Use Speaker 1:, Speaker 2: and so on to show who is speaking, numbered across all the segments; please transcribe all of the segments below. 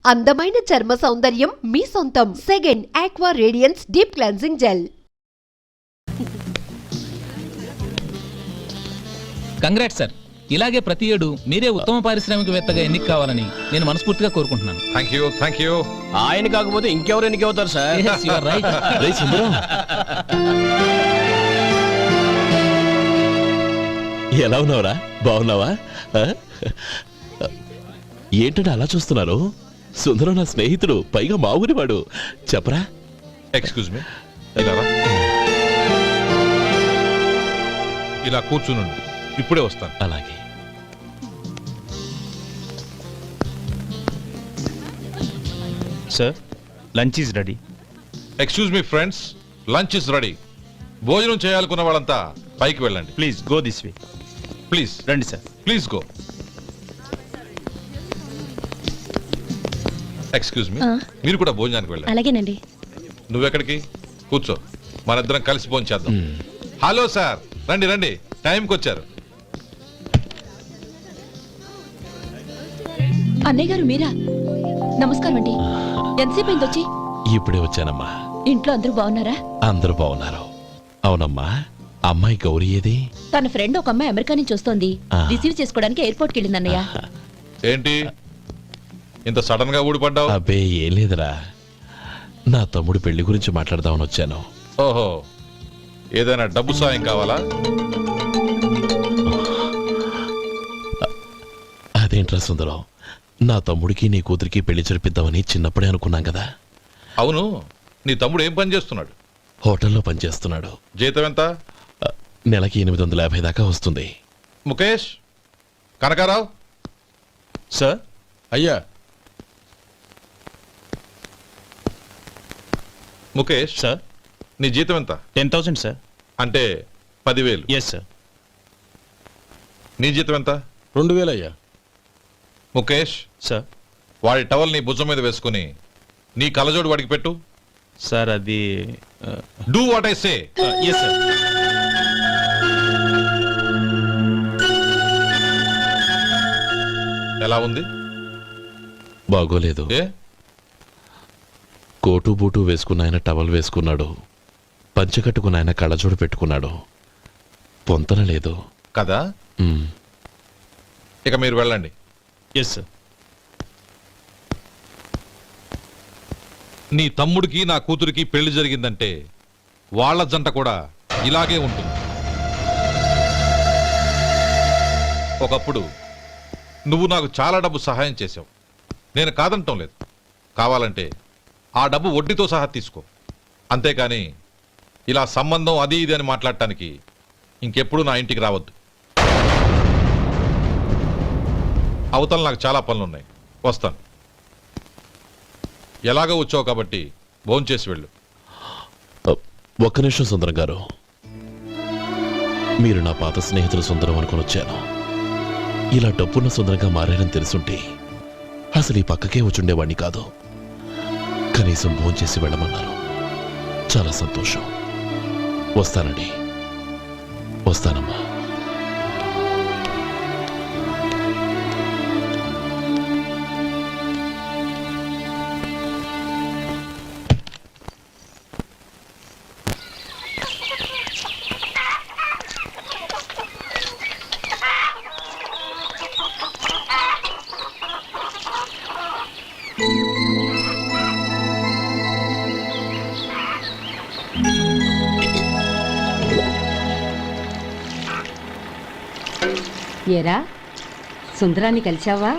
Speaker 1: అందమైన చర్మ సౌందర్యం మీ సొంతం. Second aqua radiance deep cleansing gel.
Speaker 2: Congrats sir. ఇలాగే ప్రతి ఏడు మీరే ఉత్తమ పారిశ్రామికవేత్తగా ఎన్నిక కావాలని నేను మనస్ఫూర్తిగా కోరుకుంటున్నాను.
Speaker 3: Thank you.
Speaker 4: ఆయన కాకపోతే ఇంకెవరు ఎన్నికవుతారు sir?
Speaker 2: Yes, you are right.
Speaker 5: ఎలా ఉన్నావురా? బాగున్నావా? ఏంటంటే అలా చూస్తున్నారు? సుందరం నా స్నేహితుడు, పైగా మా ఊరివాడు. చెప్పరా?
Speaker 3: ఎక్స్క్యూజ్ మీ, ఇలా కూర్చునుండు, ఇప్పుడే వస్తాను.
Speaker 5: అలాగే.
Speaker 6: Sir, lunch is ready.
Speaker 3: Excuse me friends, lunch is ready. భోజనం చేయాలనుకున్న వాళ్ళంతా పైకి వెళ్ళండి.
Speaker 6: Please go this way.
Speaker 3: Please
Speaker 6: రండి sir.
Speaker 3: Please go. Excuse me, మీరు కూడా భోజనానికి వెళ్ళండి.
Speaker 7: అలాగేనండి.
Speaker 3: నువ్వెక్కడికి? కూర్చో, మనిద్దరం కలిసి భోజనం చేద్దాం. హలో సార్, రండి రండి, టైంకి వచ్చారు.
Speaker 7: అన్నయ్య గారు మీరా? నమస్కారం అండి. ఎంతసేపు అయింది వచ్చి?
Speaker 5: ఇప్పుడే వచ్చానమ్మా.
Speaker 7: ఇంట్లో అందరూ బాగున్నారా?
Speaker 5: అందరూ బాగున్నారు. అవునమ్మా, అమ్మాయి గౌరీ ఏది?
Speaker 7: తన ఫ్రెండ్ ఒక అమ్మాయి అమెరికా నుంచి వస్తోంది. రిసీవ్ చేసుకోవడానికి ఎయిర్పోర్ట్ కి వెళ్ళింది అన్నయ్య.
Speaker 3: ఏంటి ఇంత సడన్ గా ఊడిపడ్డావు?
Speaker 5: అబ్బే ఏం లేదురా, నా తమ్ముడు పెళ్లి గురించి మాట్లాడదామని వచ్చాను.
Speaker 3: ఓహో, ఏదైనా డబ్బు సాయం కావాలా?
Speaker 5: అదేంట్రా సుందరం, నా తమ్ముడికి నీ కూతురికి పెళ్లి జరిపిద్దామని చిన్నప్పుడే అనుకున్నాం కదా.
Speaker 3: అవును, నీ తమ్ముడు ఏం పని చేస్తున్నాడు?
Speaker 5: హోటల్లో పనిచేస్తున్నాడు.
Speaker 3: జీతం ఎంత?
Speaker 5: నెలకి 850 దాకా వస్తుంది.
Speaker 3: ముఖేష్, కనకారావు.
Speaker 6: సార్.
Speaker 3: అయ్యా. ముఖేష్
Speaker 6: సార్,
Speaker 3: నీ జీతం ఎంత?
Speaker 6: 10,000 సార్.
Speaker 3: అంటే 10,000.
Speaker 6: Yes sir.
Speaker 3: నీ జీతం ఎంత?
Speaker 4: 2,000 అయ్యా.
Speaker 3: ముఖేష్
Speaker 6: సార్.
Speaker 3: వాడి టవల్ నీ భుజం మీద వేసుకుని నీ కలజోడు వాడికి పెట్టు.
Speaker 6: సార్ అది
Speaker 3: do what I say.
Speaker 6: Yes sir.
Speaker 3: ఎలా ఉంది?
Speaker 5: బాగోలేదు.
Speaker 3: ఏ?
Speaker 5: కోటు బూటు వేసుకున్న ఆయన టవల్ వేసుకున్నాడు, పంచకట్టుకున్న ఆయన కళ్ళజోడు పెట్టుకున్నాడు. పొంతన లేదు
Speaker 3: కదా. ఇక మీరు వెళ్ళండి.
Speaker 6: Yes sir.
Speaker 3: నీ తమ్ముడికి నా కూతురికి పెళ్లి జరిగిందంటే వాళ్ళ జంట కూడా ఇలాగే ఉంటుంది. ఒకప్పుడు నువ్వు నాకు చాలా డబ్బు సహాయం చేసావు, నేను కాదంటం లేదు. కావాలంటే ఆ డబ్బు వడ్డీతో సహా తీసుకో. అంతేకాని ఇలా సంబంధం అది ఇది అని మాట్లాడటానికి ఇంకెప్పుడు నా ఇంటికి రావద్దు. అవతల నాకు చాలా పనులున్నాయి, వస్తాను. ఎలాగో వచ్చావు కాబట్టి భోంచేసి వెళ్ళు.
Speaker 5: ఒక్క నిమిషం సుందరం గారు, మీరు నా పాత స్నేహితులు సుందరం అనుకుని వచ్చాను. ఇలా డబ్బున్న సుందరంగా మారారని తెలుసుంటే అసలు ఈ పక్కకే వచ్చుండేవాడిని కాదు. కనీసం భోంచేసి వెళ్ళమన్నారు, చాలా సంతోషం. వస్తానండి. వస్తానమ్మా.
Speaker 8: ఏరా, సుందరాన్ని కలిశావా?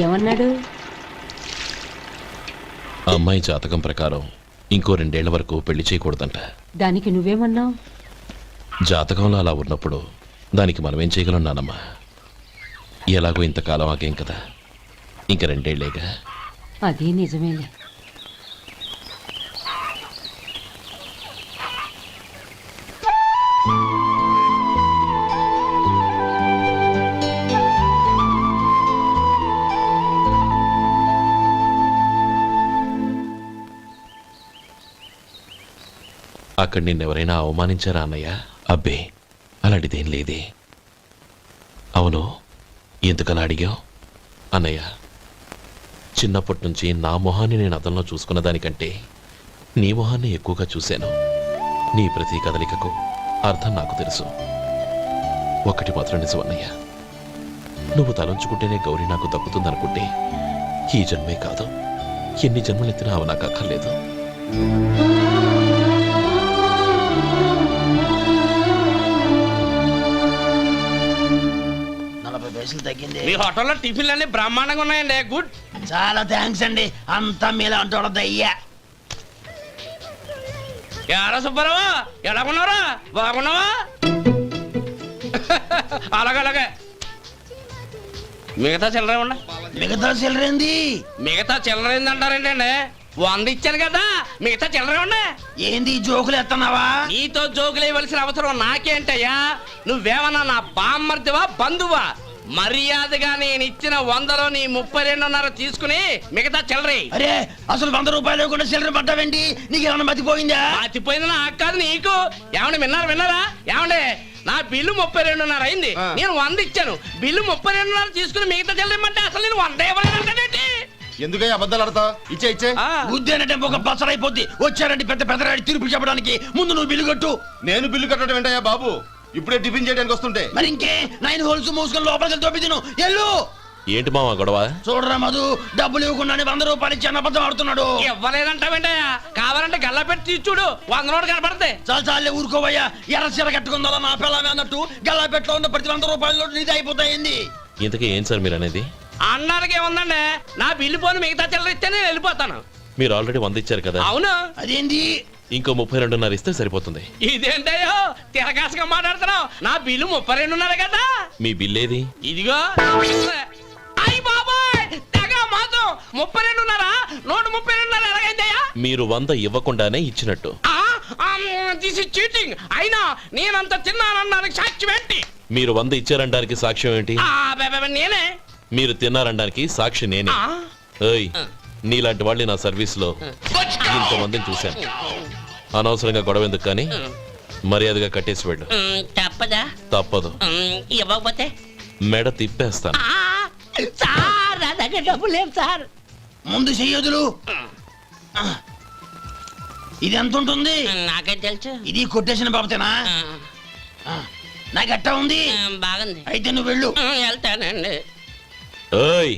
Speaker 8: ఏమన్నాడు?
Speaker 5: అమ్మాయి జాతకం ప్రకారం ఇంకో 2 ఏళ్ల వరకు పెళ్లి చేయకూడదంట.
Speaker 8: దానికి నువ్వేమన్నావు?
Speaker 5: జాతకంలో అలా ఉన్నప్పుడు దానికి మనమేం చేయగలం నానమ్మా? ఎలాగో ఇంతకాలం ఆగేం కదా, ఇంక 2 ఏళ్లేగా.
Speaker 8: అది నిజమేలే.
Speaker 5: అక్కడ నిన్నెవరైనా అవమానించారా అన్నయ్య? అబ్బే, అలాంటిదేం లేదే. అవును, ఎందుకలా అడిగావు? అన్నయ్య, చిన్నప్పటి నుంచి నా మొహాన్ని నేను అతనిలో చూసుకున్న దానికంటే నీ మొహాన్ని ఎక్కువగా చూశాను. నీ ప్రతి కదలికకు అర్థం నాకు తెలుసు. ఒకటి మాత్రం నిజం అన్నయ్య, నువ్వు తలంచుకుంటేనే గౌరీ నాకు దక్కుతుందనుకుంటే ఈ జన్మే కాదు, ఎన్ని జన్మలెత్తినా అవి నాకు అక్కర్లేదు.
Speaker 9: మీ హోటల్లో టిఫిన్లు అన్ని బ్రహ్మాండంగా ఉన్నాయండి. గుడ్.
Speaker 10: చాలా థ్యాంక్స్ అండి, అంతా మీలా అంటూ అయ్యా.
Speaker 9: ఎరా సుబ్బారావు, ఎలాగున్నారా? బాగున్నావా? అలాగే మిగతా చిల్లర ఉన్నా.
Speaker 10: మిగతా చిల్లరేంది?
Speaker 9: మిగతా చిల్లర ఏందంటారండి అండి? 100 ఇచ్చాను కదా, మిగతా చిల్లర ఉన్నా.
Speaker 10: ఏంది జోకులు ఎత్తన్నావా?
Speaker 9: నీతో జోకులు ఇవ్వాల్సిన అవసరం నాకేంటయ్యా? నువ్వేమన్నా నా బామ్మర్దివా, బంధువా? మర్యాదగా నేను ఇచ్చిన 100లో నీ 32.5 తీసుకుని మిగతా చిల్లరి.
Speaker 10: అరే అసలు 100 రూపాయలు కూడా చిల్లర పట్టావేంటి? నీకేమన్నా మతిపోయిందా?
Speaker 9: పాతిపోయింది నాకు కాదు, నీకు. ఏమండి విన్నారా? ఏమండి నా బిల్లు 32.5 అయింది, నేను 100 ఇచ్చాను. బిల్లు 32.5 తీసుకుని మిగతా చిల్లరమంటే అసలు నేను 100 ఇవ్వలేదంటే
Speaker 4: ఎందుకయ్యా అబద్ధాలు ఆడతా? ఇచ్చే
Speaker 10: బుద్ధేనంటే ఒక బసరైపోద్ది. వచ్చారంటే పెద్ద పెద్దరాడి తీర్పు చెప్పడానికి ముందు నువ్వు బిల్లు కట్టు.
Speaker 4: నేను బిల్లు కట్టడం ఏంటయ్యా బాబు? ఇప్పుడే టిఫిన్ చేయడానికి వస్తుంటే.
Speaker 10: మరి ఇంకే 9 హోల్స్ మూసుకొని లోపలికి తోపి తిను. ఎల్లు.
Speaker 5: ఏంటి మావా గొడవ?
Speaker 10: చూడరా మధు, డబ్బులు ఇవ్వకుండానే 100 రూపాయలు ఇచ్చి అబద్ధం ఆడుతున్నాడు.
Speaker 9: ఇవ్వలేదంటావేంటయ్యా? కావాలంటే గల్లా పెట్టి తీర్చుడు, 100 నోటు కనపడతాయి.
Speaker 10: చాలే ఊరుకోవయ్యా. ఎర్ర చీర కట్టుకుందా నా పిల్లమే అన్నట్టు గల్లాపెట్లో ఉన్న ప్రతి 100 రూపాయలు నీది అయిపోతాయింది.
Speaker 5: ఇంతకీ ఏం సార్ మీరు అనేది?
Speaker 9: అన్నానికి ఏముందండి, నా బిల్లు పోను మిగతా చిల్లర ఇస్తే నేను వెళ్ళిపోతాను.
Speaker 5: మీరు ఆల్రెడీ 100 ఇచ్చారు కదా.
Speaker 9: అవును.
Speaker 10: అదేంటి?
Speaker 5: ఇంకో 32.5 ఇస్తే సరిపోతుంది.
Speaker 9: ఇదేంటయ్యో తిరగాసుగా మాట్లాడుతున్నావు? నా బిల్లు 32.5 కదా.
Speaker 5: మీ బిల్ ఏది?
Speaker 9: ఇదిగో. అయ్య బాబాయ్, తెగ మాతో 32.5, 132.5 ఎలాగైందయ్యా?
Speaker 5: మీరు 100 ఇవ్వకుండానే ఇచ్చినట్టు.
Speaker 9: This is cheating. అయినా నేనంత తిన్నానన్నానికి సాక్ష్యం ఏంటి?
Speaker 5: మీరు 100 ఇచ్చారనడానికి సాక్ష్యం ఏంటి?
Speaker 9: నేనే.
Speaker 5: మీరు తిన్నారనడానికి సాక్షి నేనే. ఏయ్, నీలాంటి వాళ్ళని నా సర్వీస్ లో ఇంతమందిని చూశాను. అనవసరంగా గొడవ ఎందుకు కానీ మర్యాదగా కట్టేసి వెళ్ళు.
Speaker 9: తప్పదా?
Speaker 5: తప్పదు.
Speaker 9: ఇవ్వకపోతే
Speaker 5: మెడ తిప్పేస్తాను.
Speaker 9: సార్ నా దగ్గర డబ్బు లేదు సార్.
Speaker 10: ముందు చెయ్యదులు. ఇది ఎంత ఉంటుంది?
Speaker 9: నాకే తెలుసు.
Speaker 10: ఇది కొట్టేసిన బాబతేనా? నాకు అట్టా ఉంది.
Speaker 9: బాగుంది.
Speaker 10: అయితే నువ్వు వెళ్ళు.
Speaker 9: వెళ్తానండి.
Speaker 5: ఏయ్,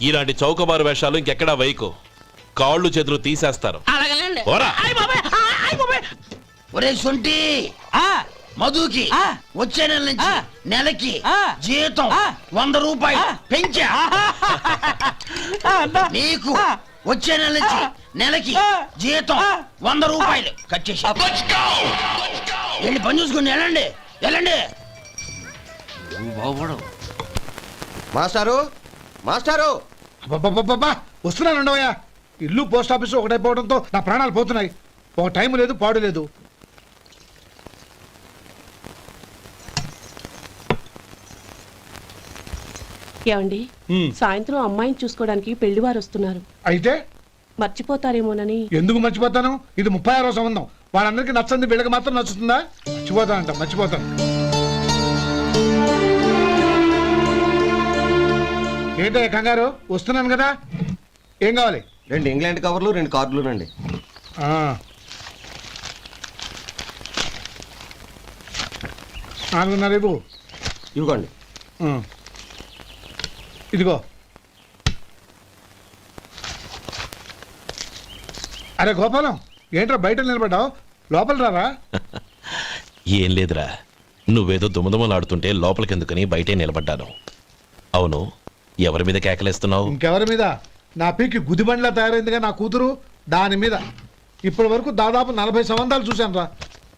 Speaker 5: ఇలాంటి చౌకబారు వేషాలు ఇంకెక్కడా వైకు. కాళ్ళు చేతులు తీసేస్తారు.
Speaker 9: అలాగేనండి.
Speaker 5: పోరా.
Speaker 10: ఒరే సొంటి, మధుకి వచ్చే నెల నుంచి నెలకి జీతం 100 రూపాయలు పెంచా. నీకు వచ్చే నెల నుంచి నెలకి జీతం 100 రూపాయలు కట్ చేసి వెళ్ళి పని చూసుకుని వెళ్ళండి.
Speaker 4: మాస్టారు
Speaker 11: వస్తున్నాను ఉండవయ్యా. ఇల్లు పోస్ట్ ఆఫీసు ఒకటైపోవడంతో నా ప్రాణాలు పోతున్నాయి. ఒక టైం లేదు, పాడు లేదు.
Speaker 12: ఏమండి, సాయంత్రం అమ్మాయిని చూసుకోవడానికి పెళ్లివారు వస్తున్నారు.
Speaker 11: అయితే
Speaker 12: మర్చిపోతారేమోనని.
Speaker 11: ఎందుకు మర్చిపోతాను? ఇది 36వ సంబంధం. వాళ్ళందరికీ నచ్చంది, వీళ్ళకి మాత్రం నచ్చుతుందా? మర్చిపోతాను. ఏంటో కంగారు? వస్తున్నాను కదా. ఏం కావాలి?
Speaker 4: 2 ఇంగ్లాండ్ కవర్లు, 2 కార్డులు రండి.
Speaker 11: రేపు
Speaker 4: ఇవ్వండి.
Speaker 11: ఇదిగో. అరే గోపాలం, ఏంట్రా బయట నిలబడ్డావు? లోపల రారా.
Speaker 5: ఏం లేదురా, నువ్వేదో దుమదుమలాడుతుంటే లోపలికెందుకని బయటే నిలబడ్డాను. అవును, ఎవరి మీద కేకలేస్తున్నావు?
Speaker 11: ఇంకెవరి మీద? నా పీకి గుదిబండ్లా తయారైందిగా నా కూతురు, దాని మీద. ఇప్పటి వరకు దాదాపు 40 సంబంధాలు చూశాను రా.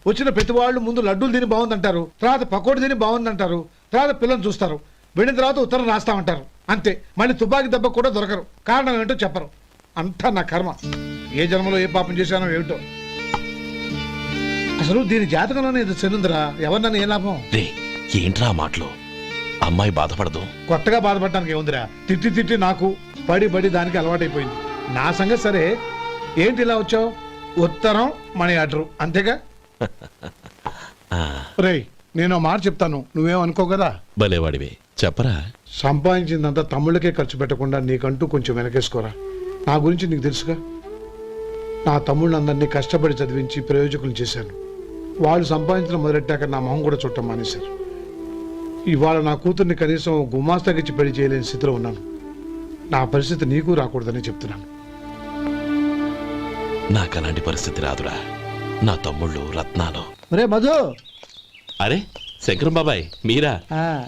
Speaker 11: వచ్చిన ప్రతి వాళ్ళు ముందు లడ్డూలు తిని బాగుందంటారు, తర్వాత పకోడి తిని బాగుందంటారు, తర్వాత పిల్లలు చూస్తారు, వెళ్ళిన తర్వాత ఉత్తరం రాస్తామంటారు. అంతే. మళ్ళీ తుపాకీ దెబ్బ కూడా దొరకరు. కారణం ఏంటో చెప్పరు. అంతా నా కర్మ. ఏ జన్మలో ఏ పాపం చేశానో ఏమిటో. అసలు దీని జాతకంలోనే ఇది చెల్లుందిరా. ఎవరినన్నా ఏ లాభం?
Speaker 5: ఏంట్రా మాటలు? అమ్మాయి బాధపడదు.
Speaker 11: కొత్తగా బాధపడటానికి ఏముందిరా? తిట్టి నాకు పడి దానికి అలవాటైపోయింది. నా సంగతి సరే, ఏంటి ఇలా వచ్చావు? ఉత్తరం, మనీ ఆర్డర్, అంతేగా? రేయ్, నేను మాట చెప్తాను, నువ్వేం అనుకో కదా.
Speaker 5: భలేవాడివే. చెప్పరా.
Speaker 11: సంపాదించిందంతా తమ్ముళ్ళకే ఖర్చు పెట్టకుండా నీకంటూ కొంచెం వెనకేసుకోరా. నా గురించి నీకు తెలుసుగా. నా తమ్ముళ్ళందరినీ కష్టపడి చదివించి ప్రయోజకులు చేశాను. వాళ్ళు సంపాదించడం మొదలెట్టాక నా మొహం కూడా చుట్టం మానేశారు. ఇవాళ నా కూతుర్ని కనీసం గుమాస్తాకిచ్చి పెళ్లి చేయలేని స్థితిలో ఉన్నాను. నా పరిస్థితి నీకు రాకూడదని చెప్తున్నాను.
Speaker 5: నాకు అలాంటి పరిస్థితి రాదురా. నా తమ్ముళ్ళు రత్నాలు.
Speaker 10: రే మధు,
Speaker 5: అరే శంకరం బాబాయ్ మీరా?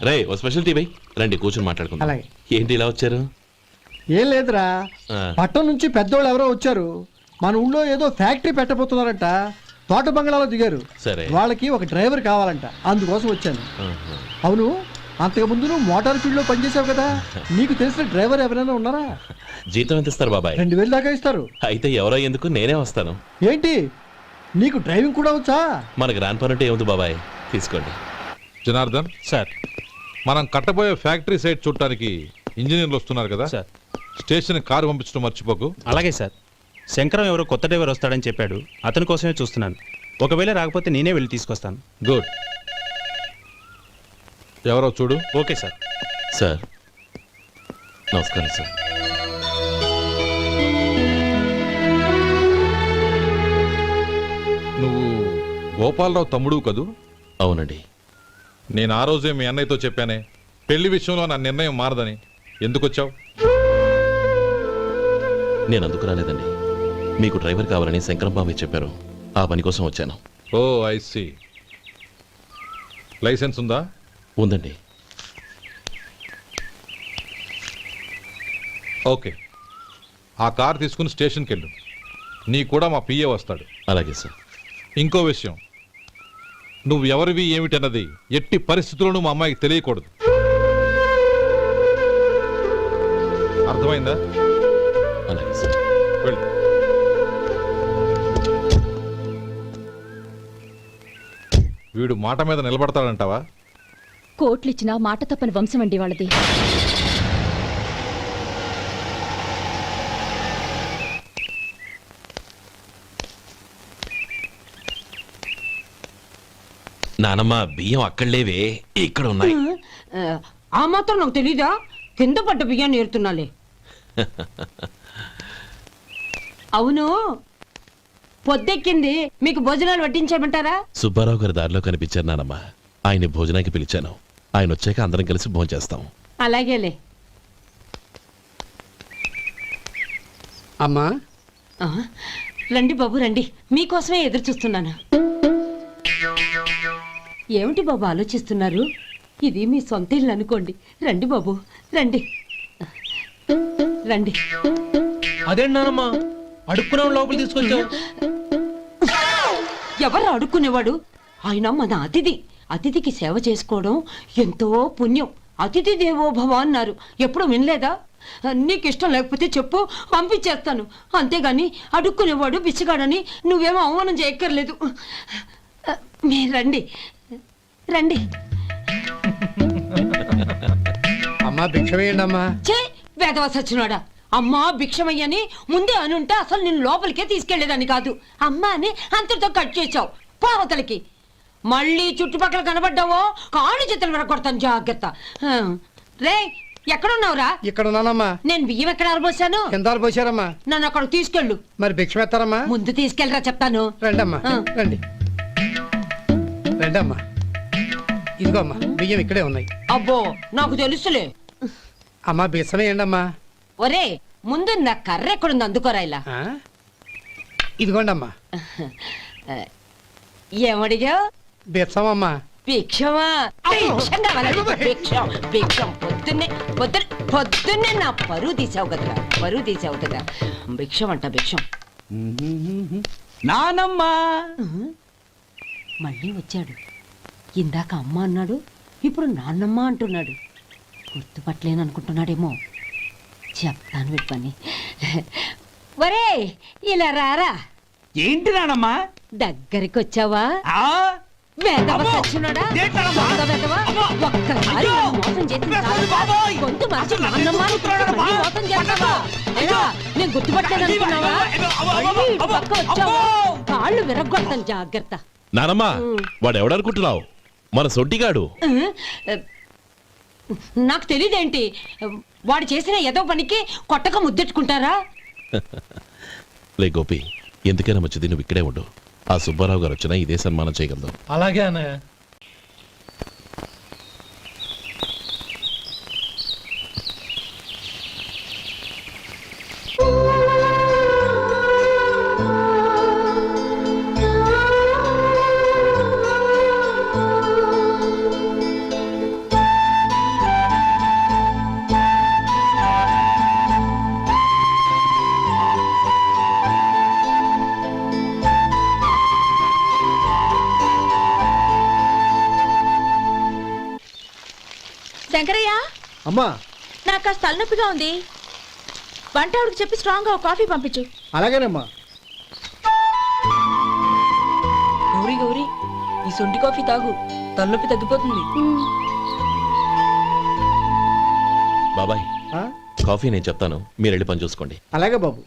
Speaker 5: రే ఓ స్పెషల్ టీ బై రండి కూర్చొని మాట్లాడుకుందాం.
Speaker 10: అలాగే.
Speaker 5: ఏంటి ఇలా వచ్చారు?
Speaker 10: ఏం లేదురా,
Speaker 5: ఆ,
Speaker 10: పట్టణం నుంచి పెద్దోళ్ళు ఎవరో వచ్చారు. మన ఊళ్ళో ఏదో ఫ్యాక్టరీ పెట్టబోతున్నారంట. తోట బంగ్లాలో దిగారు.
Speaker 5: సరే.
Speaker 10: వాళ్ళకి ఒక డ్రైవర్ కావాలంట, అందుకోసం వచ్చాను.
Speaker 5: ఆహా.
Speaker 10: అవును, అంతకు ముందు నువ్వు మోటార్ ఫీల్డ్ లో పనిచేసావు కదా, నీకు తెలిసిన డ్రైవర్ ఎవరైనా ఉన్నారా?
Speaker 5: జీతం ఎంత ఇస్తారు బాబాయ్?
Speaker 10: 2000 దాకా ఇస్తారు.
Speaker 5: అయితే ఎవరో ఎందుకు నేనే వస్తాను.
Speaker 10: ఏంటి, నీకు డ్రైవింగ్ కూడా వచ్చా?
Speaker 5: మనకు రాని పనుంటే ఏముంది బాబాయ్, తీసుకోండి.
Speaker 3: జనార్దన్,
Speaker 6: సార్.
Speaker 3: మనం కట్టబోయే ఫ్యాక్టరీ సైట్ చూడటానికి ఇంజనీర్లు వస్తున్నారు కదా,
Speaker 6: సార్.
Speaker 3: స్టేషన్ కారు పంపించడం మర్చిపోకు.
Speaker 6: అలాగే సార్. శంకరం ఎవరో కొత్త డ్రైవర్ వస్తాడని చెప్పాడు, అతని కోసమే చూస్తున్నాను. ఒకవేళ రాకపోతే నేనే వెళ్ళి తీసుకొస్తాను.
Speaker 3: గుడ్. ఎవరో చూడు.
Speaker 6: Okay sir.
Speaker 5: సార్ నమస్కారం సార్.
Speaker 3: నువ్వు గోపాలరావు తమ్ముడు కదూ?
Speaker 5: అవునండి.
Speaker 3: నేను ఆ రోజే మీ అన్నయ్యతో చెప్పానే, పెళ్లి విషయంలో నా నిర్ణయం మారదని. ఎందుకు వచ్చావు?
Speaker 5: నేను అందుకు రాలేదండి. మీకు డ్రైవర్ కావాలని శంకరం బాబాయ్ చెప్పారు, ఆ పని కోసం వచ్చాను.
Speaker 3: ఓ ఐ సీ. లైసెన్స్ ఉందా?
Speaker 5: ఉందండి.
Speaker 3: ఓకే, ఆ కార్ తీసుకుని స్టేషన్కి వెళ్ళు. నీ కూడా మా పిఏ వస్తాడు.
Speaker 5: అలాగే సార్.
Speaker 3: ఇంకో విషయం, నువ్వు ఎవరివి ఏమిటన్నది ఎట్టి పరిస్థితుల్లోనూ మా అమ్మాయికి తెలియకూడదు. అర్థమైందా?
Speaker 5: అలాగే సార్.
Speaker 3: వెళ్ళు. వీడు మాట మీద నిలబడతాడంటావా?
Speaker 7: కోట్లిచ్చినా మాట తప్పని వంశం అండి వాళ్ళది.
Speaker 5: నానమ్మ బియ్యం అక్కడలేవే, ఇక్కడ ఉన్నాయి.
Speaker 8: ఆ మాత్రం నాకు తెలీదా? కింద పడ్డ బియ్యాన్ని ఏరుతున్నాలే. అవును, పొద్దెక్కింది, మీకు భోజనాలు వడ్డించమంటారా?
Speaker 5: సుబ్బారావు గారి దారిలో కనిపించారు నానమ్మ. ఆయన భోజనానికి పిలిచాను. ఆయన వచ్చాక అందరం కలిసి భోజనం చేస్తాం.
Speaker 8: అలాగేలే.
Speaker 10: అమ్మా,
Speaker 8: ఆ, రండి బాబు రండి, మీకోసమే ఎదురు చూస్తున్నాను. ఏమిటి బాబు ఆలోచిస్తున్నారు? ఇది మీ సొంత ఇల్లు అనుకోండి. రండి బాబు రండి రండి.
Speaker 2: అదేంటమ్మా అడుక్కునే లోపల తీసుకొచ్చావు?
Speaker 8: ఎవరు అడుక్కునేవాడు? ఆయన మన అతిథి. అతిథికి సేవ చేసుకోవడం ఎంతో పుణ్యం. అతిథి దేవో భవ అన్నారు, ఎప్పుడు వినలేదా? నీకు ఇష్టం లేకపోతే చెప్పు, పంపించేస్తాను. అంతేగాని అడుక్కునేవాడు బిచ్చగాడని నువ్వేమో అవమానం చేయక్కర్లేదు. మీరు రండి రండి.
Speaker 10: అమ్మా భిక్ష వేయండి అమ్మా.
Speaker 8: చే వేదవ సచ్చినాడా, అమ్మా భిక్షమయ్యని ముందే అనుంటే అసలు నేను లోపలికే తీసుకెళ్లేదాన్ని కాదు. అమ్మా అని అంతటితో కట్ చేసావు. పావతలకి మళ్ళీ చుట్టుపక్కల కనబడ్డావో కాళ్ళు చేతులు విరగొడతాను, జాగ్రత్త. రే ఎక్కడున్నావురా?
Speaker 10: ఇక్కడ ఉన్నానమ్మా.
Speaker 8: నేను బియ్యం ఎక్కడ ఆరబోసాను?
Speaker 10: ఎంత పోసారమ్మా?
Speaker 8: నన్ను అక్కడ తీసుకెళ్ళు.
Speaker 10: మరి భిక్ష పెడతారమ్మా?
Speaker 8: ముందు తీసుకెళ్ళరా చెప్తాను.
Speaker 10: రండమ్మా,
Speaker 8: ఆ.
Speaker 10: రండి రండమ్మా. ఇదిగో అమ్మా, బియ్యం ఇక్కడే ఉన్నాయి.
Speaker 8: అబ్బో నాకు తెలుసులే.
Speaker 10: అమ్మా బిచ్చం వేయండి అమ్మా.
Speaker 8: ఒరే ముందు నా కర్ర ఎక్కడుంది, అందుకోరా ఇలా.
Speaker 10: ఇదిగోండి అమ్మా.
Speaker 8: ఏమడిగా?
Speaker 10: బిచ్చం అమ్మా.
Speaker 8: భిక్షమా? భిక్షం కావాలండి, భిక్షం భిక్షం. పొద్దున్నే నా పరువు తీసావు కదరా, పరువు తీసావు కదా. భిక్షం అంట భిక్షం.
Speaker 10: నానమ్మా
Speaker 8: మళ్ళీ వచ్చాడు. ఇందాక అమ్మ అన్నాడు, ఇప్పుడు నాన్నమ్మ అంటున్నాడు. గుర్తుపట్టలేననుకుంటున్నాడేమో. చెప్తాను వీడి పని. ఒరే ఇలా రారా.
Speaker 10: ఏంటి నానమ్మా?
Speaker 8: దగ్గరికి వచ్చావా? వేదవ సచ్చినోడా, దొంగ వేదవ. ఒక్కసారి నన్ను మోసం చేసింది చాలు. గొంతు మార్చి నాన్నమ్మ అని మళ్ళీ మోసం చేస్తావా? ఎలా? నేను గుర్తుపట్టలేదనుకున్నావా? మళ్ళీ ఇటు పక్క వచ్చావా? కాళ్ళు విరగొడతాను, జాగ్రత్త.
Speaker 5: నానమ్మ వాడు ఎవడనుకుంటున్నావు? మన సొంటిగాడు.
Speaker 8: నాకు తెలియదేంటి? వాడు చేసిన ఏదో పనికి కొట్టక ముద్దెట్టుకుంటారా?
Speaker 5: లే గోపి, ఎందుకైనా మంచిది నువ్వు ఇక్కడే ఉండు. ఆ సుబ్బారావు గారు వచ్చినా ఇదే సన్మానం చేయగలదు.
Speaker 2: అలాగే అన్నయ్య.
Speaker 7: శంకరయ్య,
Speaker 11: అమ్మా
Speaker 7: నాకు కాస్త తలనొప్పిగా ఉంది. వంట ఆవిడకి చెప్పి స్ట్రాంగ్ గా కాఫీ పంపించు.
Speaker 11: అలాగేనమ్మా.
Speaker 8: గౌరీ గౌరీ, ఈ సొంటి కాఫీ తాగు, తలనొప్పి తగ్గిపోతుంది.
Speaker 5: బాబాయ్,
Speaker 11: ఆ?
Speaker 5: కాఫీ నేను చెప్తాను, మీరు వెళ్ళి పని చూసుకోండి.
Speaker 11: అలాగే బాబు.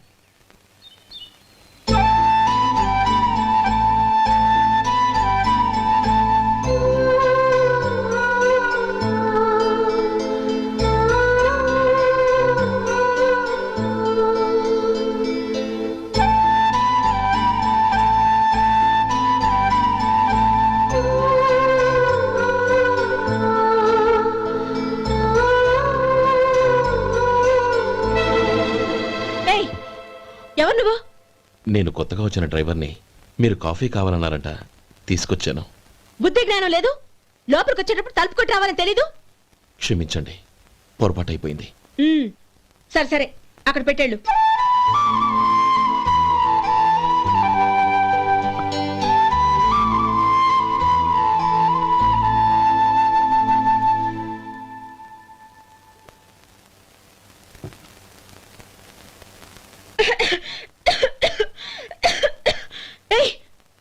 Speaker 7: ఏయ్, ఎవరు నువ్వు?
Speaker 5: నేను కొత్తగా వచ్చిన డ్రైవర్ని. మీరు కాఫీ కావాలన్నారంట, తీసుకొచ్చాను.
Speaker 7: బుద్ధి జ్ఞానం లేదు. లోపలికి వచ్చేటప్పుడు తలుపు కొట్టి రావాలని తెలీదు.
Speaker 5: క్షమించండి, పొరపాటు అయిపోయింది.
Speaker 7: సరే సరే, అక్కడ పెట్టేళ్ళు. ఏయ్,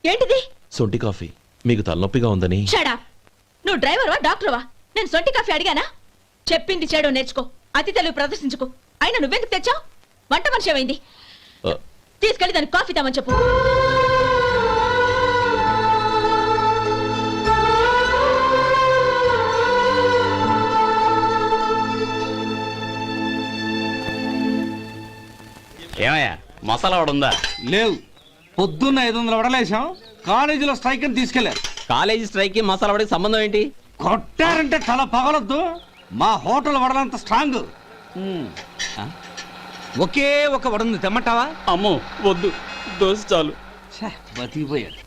Speaker 7: ఏంటిది?
Speaker 5: సొంటి కాఫీ. మీకు తలనొప్పిగా ఉందని.
Speaker 7: షడా, నువ్వు డ్రైవర్వా డాక్టర్వా? నేను సొంటి కాఫీ అడిగానా? చెప్పింది చేయడం నేర్చుకో, అతి తెలివి ప్రదర్శించుకో. అయినా నువ్వెందుకు తెచ్చావు? వంట మనిషి ఏమైంది?
Speaker 5: ఆ,
Speaker 7: తీసుకెళ్ళి దానికి కాఫీ తామని చెప్పు.
Speaker 9: ఏమయ్యా, మసాలా వాడు ఉందా?
Speaker 10: లేవు. పొద్దున్న 500 వడలేసాం. కాలేజీలో స్ట్రైక్ అని తీసుకెళ్లారు.
Speaker 9: కాలేజీ స్ట్రైక్ కి మసాలా వాడికి సంబంధం ఏంటి?
Speaker 10: కొట్టారంటే తల పగలొద్దు. మా హోటల్ వడలంత స్ట్రాంగ్. ఒకే ఒక వడుంది, తెమ్మంటావా?
Speaker 9: అమ్మో వద్దు, దోశ చాలు.
Speaker 10: బతికిపోయాడు.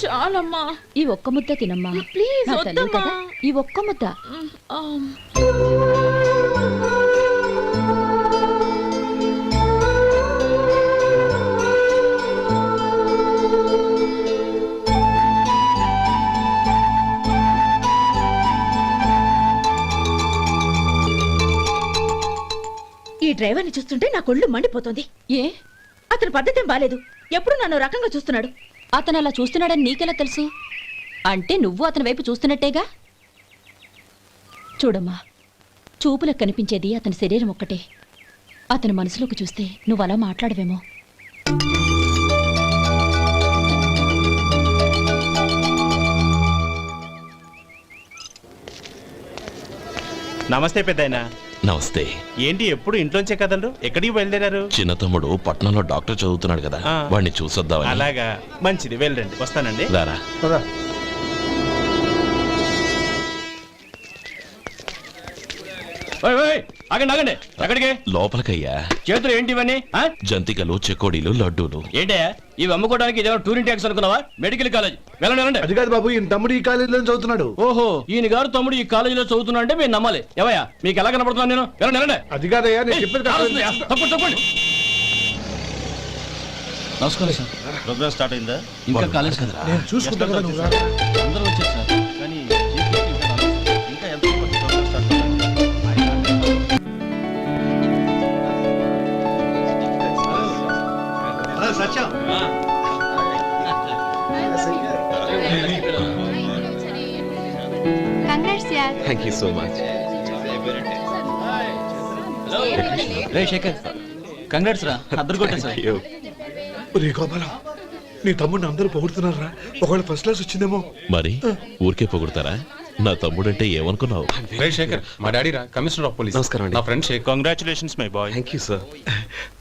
Speaker 7: చాలమ్మా,
Speaker 12: ఈ ఒక్క ముద్ద తినమ్మా
Speaker 7: ప్లీజ్
Speaker 12: నా తల్లి
Speaker 7: వద్దమ్మా.
Speaker 12: కదా, ఈ ఒక్క ముద్ద.
Speaker 7: ఈ డ్రైవర్ని చూస్తుంటే నా కొళ్ళు మండిపోతుంది.
Speaker 12: ఏ,
Speaker 7: అతని పద్ధతి బాలేదు. ఎప్పుడు నన్ను రకంగా చూస్తున్నాడు.
Speaker 12: అతను అలా చూస్తున్నాడని నీకెలా తెలుసు? అంటే నువ్వు అతని వైపు చూస్తున్నట్టేగా. చూడమ్మా, చూపులకు కనిపించేది అతని శరీరం ఒక్కటే. అతని మనసులోకి చూస్తే నువ్వు అలా మాట్లాడవేమో.
Speaker 6: నమస్తే పెద్దాయనా.
Speaker 5: నమస్తే.
Speaker 6: ఏంటి ఎప్పుడు ఇంట్లోంచే కదలరు? ఎక్కడికి బయలుదేరారు?
Speaker 5: చిన్న తమ్ముడు పట్నంలో డాక్టర్ చదువుతున్నాడు కదా,
Speaker 6: ఆ.
Speaker 5: వాడిని చూసొద్దామని.
Speaker 6: అలాగా, మంచిది, వెళ్ళండి. వస్తానండి.
Speaker 5: రారా.
Speaker 11: కదా.
Speaker 9: ఆగండి ఆగండి, ఎక్కడికి?
Speaker 5: లోపలికయ్యా.
Speaker 9: చేతులు ఏంటి ఇవన్నీ?
Speaker 5: జంతికలు, చెకోడీలు, లడ్డూలు.
Speaker 9: ఏంటయ్యా ఇవి అమ్ముకోవడానికి ఇదేమో టూరింగ్ ట్యాక్స్ అనుకున్నావా? మెడికల్ కాలేజ్, వెళ్ళండి వెళ్ళండి.
Speaker 11: అది కాదు బాబు, ఈయన తమ్ముడు ఈ కాలేజీలో చదువుతున్నాడు.
Speaker 9: ఓహో, ఈయన గారు తమ్ముడు ఈ కాలేజీలో చదువుతున్నా అంటే మీరు నమ్మాలి. ఏవయ్యా, మీకు ఎలా కనపడుతున్నాను నేను? వెళ్ళండి వెళ్ళండి.
Speaker 11: అది కాదయ్యా, నేను చెప్పేది కాదు.
Speaker 9: తప్పండి తప్పండి. నమస్కారం సార్.
Speaker 10: ప్రోగ్రామ్ స్టార్ట్ అయిందా?
Speaker 9: ఇంకా కాలేజ్ కదా,
Speaker 11: నేను చూసుకుంటా కదా, నువ్వు రా.
Speaker 9: అందరూ వచ్చారు సార్.
Speaker 10: కానీ ఇంకా ఎంత ప్రోగ్రామ్ స్టార్ట్ అయింది? Satyam.
Speaker 5: Thank you so much.
Speaker 9: రే శేఖర్, కంగ్రాట్స్ రా, అద్దరు కొట్టేసా.
Speaker 5: అయ్యో.
Speaker 11: రే గోపాలం, నీ తమ్ముడిని అందరూ పొగుడుతున్నారా? ఒకవేళ ఫస్ట్ క్లాస్ వచ్చిందేమో.
Speaker 5: మరి ఊరికే పొగుడతారా? నా తమ్ముడంటే ఏమనుకున్నావు?
Speaker 6: శేఖర్ మా డాడీ రా, కమిషనర్ ఆఫ్ పోలీస్.
Speaker 13: నమస్కారం అండి.
Speaker 6: నా friend Shekhar. Congratulations my boy.
Speaker 13: Thank you sir.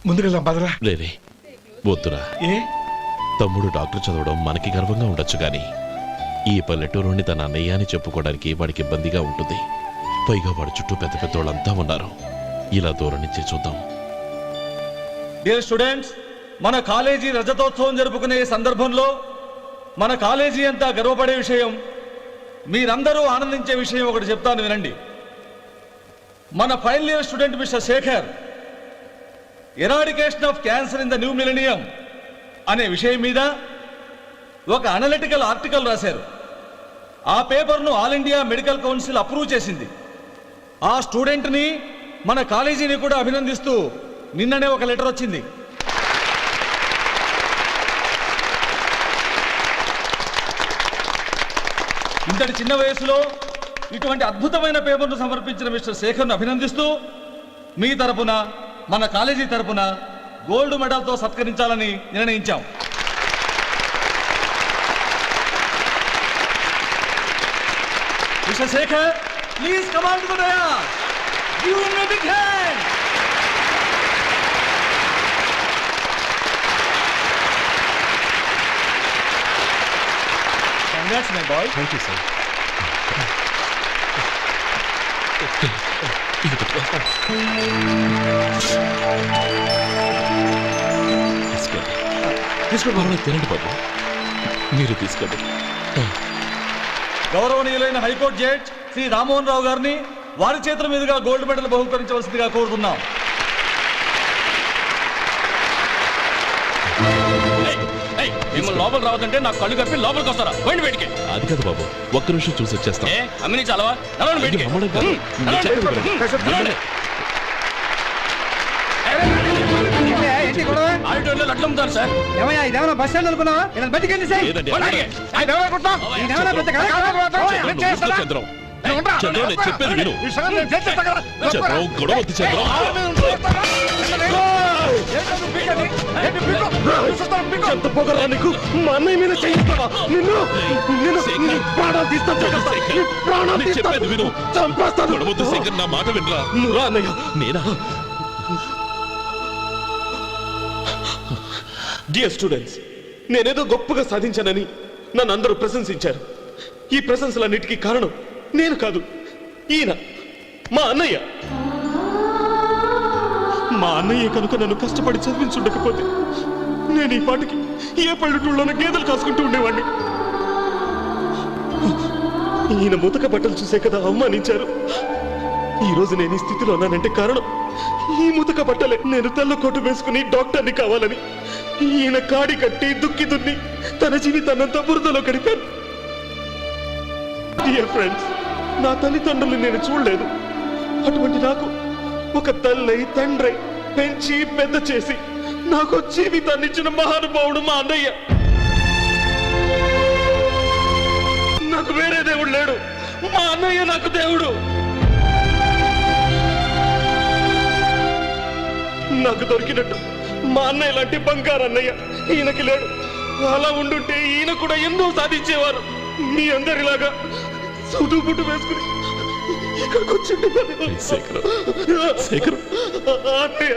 Speaker 11: ముందుకెళ్దాం పదరా.
Speaker 5: రే వద్దురా.
Speaker 11: ఏ
Speaker 5: తమ్ముడు డాక్టర్ చదవడం మనకి గర్వంగా ఉండొచ్చు కానీ ఈ పల్లెటూరుని తన అన్నయ్య అని చెప్పుకోవడానికి వాడికి ఇబ్బందిగా ఉంటుంది. పైగా వాడి చుట్టూ పెద్ద పెద్దోళ్ళంతా ఉన్నారు. ఇలా దూరం నుంచి చూద్దాం.
Speaker 14: డియర్ స్టూడెంట్స్, మన కాలేజీ రజతోత్సవం జరుపుకునే ఈ సందర్భంలో మన కాలేజీ అంతా గర్వపడే విషయం, మీరందరూ ఆనందించే విషయం ఒకటి చెప్తాను వినండి. మన final year student mister Shekhar eradication of cancer in the new millennium అనే విషయం మీద ఒక అనలిటికల్ ఆర్టికల్ రాశారు. ఆ పేపర్ను all India medical council approve చేసింది. ఆ స్టూడెంట్ని మన కాలేజీని కూడా అభినందిస్తూ నిన్ననే ఒక లెటర్ వచ్చింది. ఇంతటి చిన్న వయసులో ఇటువంటి అద్భుతమైన పేపర్ను సమర్పించిన మిస్టర్ శేఖర్ను అభినందిస్తూ మీ తరపున మన కాలేజీ తరపున గోల్డ్ మెడల్తో సత్కరించాలని నిర్ణయించాం. Mister Shekhar, please come on to the dais. Give him a big hand. Congrats, my boy.
Speaker 13: Thank you sir.
Speaker 5: తీసుకోండి. తినండి బాబు, మీరు తీసుకోండి.
Speaker 14: గౌరవనీయులైన హైకోర్టు జడ్జ్ శ్రీ రామ్మోహన్ రావు గారిని వారి చేతుల మీదుగా గోల్డ్ మెడల్ బహుకరించవలసిందిగా కోరుతున్నాం.
Speaker 9: మిమ్మల్ని లోపల రావద్దంటే నాకు కళ్ళు కప్పి లోపలికి వస్తారా? పోయింది బయటికి.
Speaker 5: అది కాదు బాబు, ఒక్క నిమిషం చూసి వచ్చేస్తాం.
Speaker 9: అమ్మిని చాలవా? నడవండి బయటికి.
Speaker 5: అమ్మడం కాదు.
Speaker 9: ఆడిటోర్లో లడ్లు అమ్ముతారు సార్.
Speaker 14: ఇదేమన్నా బస్ స్టాండ్ అనుకున్నావా? బయటికి
Speaker 5: లేదండి, చంద్రం, చంద్రం, నేను చెప్పేది విను. చంద్రం, గొడవ వద్దు చంద్రం.
Speaker 13: ఎంత పొగరా నీకు? మా అన్నయ్య మీద చేయిస్తావా? నిన్ను ప్రాణాలు తీస్తాను.
Speaker 5: నేను చెప్పేది విను.
Speaker 13: చంపేస్తాను.
Speaker 5: గొడవ వద్దు శేఖర్, నా మాట వినరా.
Speaker 13: నువ్వు అన్నయ్య.
Speaker 5: నేనా?
Speaker 13: డియర్ స్టూడెంట్స్, నేనేదో గొప్పగా సాధించానని నన్ను అందరూ ప్రశంసించారు. ఈ ప్రశంసలన్నిటికీ కారణం నేను కాదు, ఈయన మా అన్నయ్య. మా అన్నయ్య కనుక నన్ను కష్టపడి చదివించుండకపోతే నేను ఈ పాటికి ఏ పల్లెటూళ్ళలోనే గేదెలు కాసుకుంటూ ఉండేవాడిని. ఈయన ముతక బట్టలు చూసే కదా అవమానించారు. ఈ రోజు నేను ఈ స్థితిలో ఉన్నానంటే కారణం ఈ ముతక బట్టలే. నేను తెల్ల కోటు వేసుకుని డాక్టర్ని కావాలని ఈయన కాడి కట్టి దుక్కి దున్ని తన జీవితాన్నంతా బురదలో గడిపాను. డియర్ ఫ్రెండ్స్, నా తల్లిదండ్రులు నేను చూడలేదు. అటువంటి నాకు ఒక తల్లి తండ్రి పెంచి పెద్ద చేసి నాకు జీవితాన్ని ఇచ్చిన మహానుభావుడు మా అన్నయ్య. నాకు వేరే దేవుడు లేడు, మా అన్నయ్య నాకు దేవుడు. నాకు దొరికినట్టు మా అన్నయ్య లాంటి బంగారు అన్నయ్య ఈయనకి లేడు. అలా ఉండుంటే ఈయన కూడా ఎన్నో సాధించేవారు. మీ అందరిలాగా సూటు బుట్టు వేసుకుని ఇక్కడికి వచ్చిండే
Speaker 5: శేఖర్, శేఖర్,
Speaker 13: అన్నయ్య.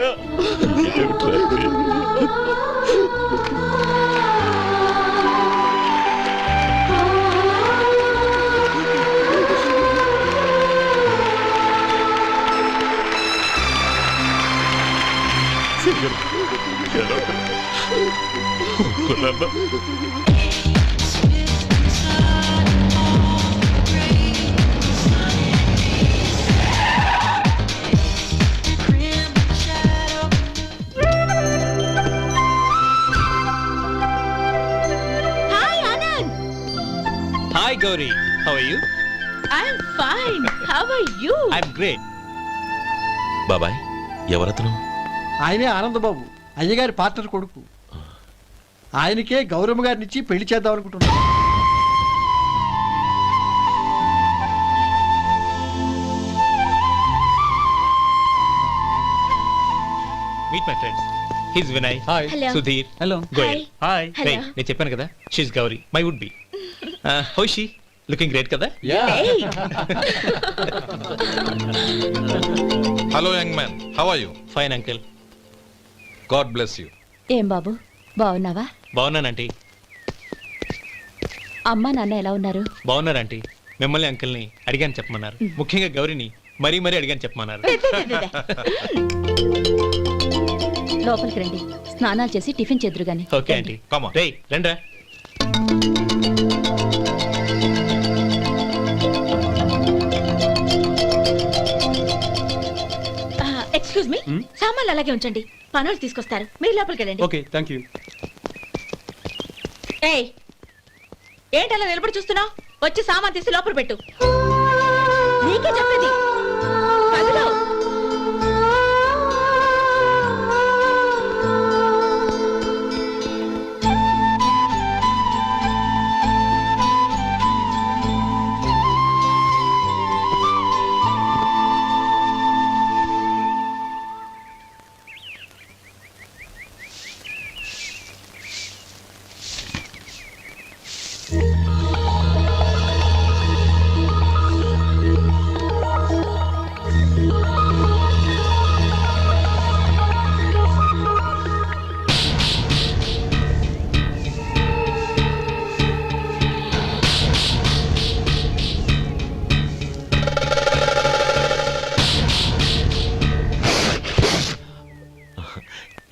Speaker 9: Hi Gauri, how are you?
Speaker 7: I'm fine. How are you?
Speaker 9: I'm great.
Speaker 5: బాబాయ్, ఎవరతను?
Speaker 14: ఆయనే ఆనందబాబు, అయ్యగారి పార్ట్నర్ కొడుకు. ఆయనకే గౌరమ్మ గారిని ఇచ్చి పెళ్లి చేద్దాం అనుకుంటున్నాను.
Speaker 6: Meet my friends. His Vinay
Speaker 7: Hello.
Speaker 6: Sudheer
Speaker 2: hello
Speaker 6: Goyal hi
Speaker 7: Hello.
Speaker 6: నేను చెప్పాను కదా she's Gauri my would be how she looking great కదా
Speaker 7: Hey.
Speaker 3: Hello young man, how are you?
Speaker 6: Fine uncle
Speaker 3: god bless you.
Speaker 12: ఏం బాబు బాగున్నావా?
Speaker 6: బాగున్నానంటీ.
Speaker 12: అమ్మా నాన్న ఎలా ఉన్నారు?
Speaker 6: బాగున్నారంటీ. మిమ్మల్ని అంకిల్ని అడిగాను చెప్పమన్నారు. ముఖ్యంగా గౌరీని మరీ మరీ అడిగాను చెప్పమన్నారు.
Speaker 12: లోపలికి రండి, స్నానాలు చేసి టిఫిన్ చేద్దురు గాని.
Speaker 6: Okay aunty.
Speaker 3: Come on.
Speaker 6: రేయ్ రండ్రా.
Speaker 7: ఎక్స్క్యూజ్ మీ, సామాన్లు అలాగే ఉంచండి, పనులు తీసుకొస్తారు, మీరు లోపలికి వెళ్ళండి.
Speaker 6: Okay thank you.
Speaker 7: ఏయ్, ఏంటి అలా నిలబడి చూస్తున్నావు? వచ్చి సామాన్ తీసి లోపల పెట్టు. నీకే చెప్పేది. కదులు.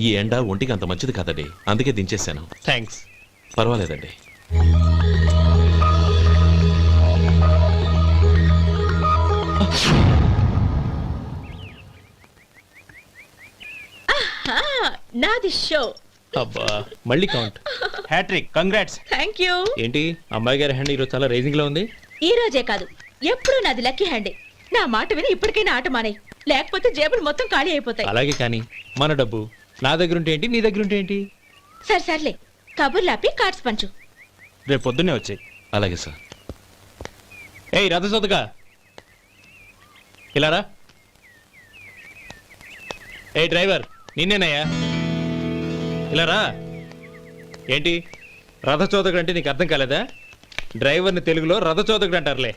Speaker 5: ఈ ఎండ ఒంటికి అంత మంచిది కాదండి, అందుకే దించేశాను.
Speaker 6: థ్యాంక్స్.
Speaker 5: పర్వాలేదండి.
Speaker 7: నాది షో.
Speaker 6: అబ్బా మళ్ళీ count. Hat trick, congrats.
Speaker 7: Thank you.
Speaker 6: ఏంటి అమ్మాయి గారి హ్యాండ్ ఈరోజు చాలా రేజింగ్ లో ఉంది.
Speaker 7: ఈ రోజే కాదు, ఎప్పుడు నాది లక్కీ హ్యాండే. నా మాట విని ఇప్పటికైనా ఆట మానే, లేకపోతే జేబులు మొత్తం ఖాళీ అయిపోతాయి.
Speaker 6: అలాగే కానీ మన డబ్బు నా దగ్గర ఉంటే ఏంటి, నీ దగ్గర ఉంటే ఏంటి?
Speaker 7: సరే సర్లే, కబుర్లు ఆపి కార్డ్స్ పంచు.
Speaker 6: రేపు పొద్దున్నే వచ్చాయి.
Speaker 5: అలాగే సార్.
Speaker 6: ఏయ్ రథసోదగా ఇలారా. ఏ డ్రైవర్ నిన్నేనయ్యా, ఇలారా. ఏంటి రథచోదకుడు అంటే నీకు అర్థం కాలేదా? డ్రైవర్ని తెలుగులో రథచోదకుడు అంటారులే.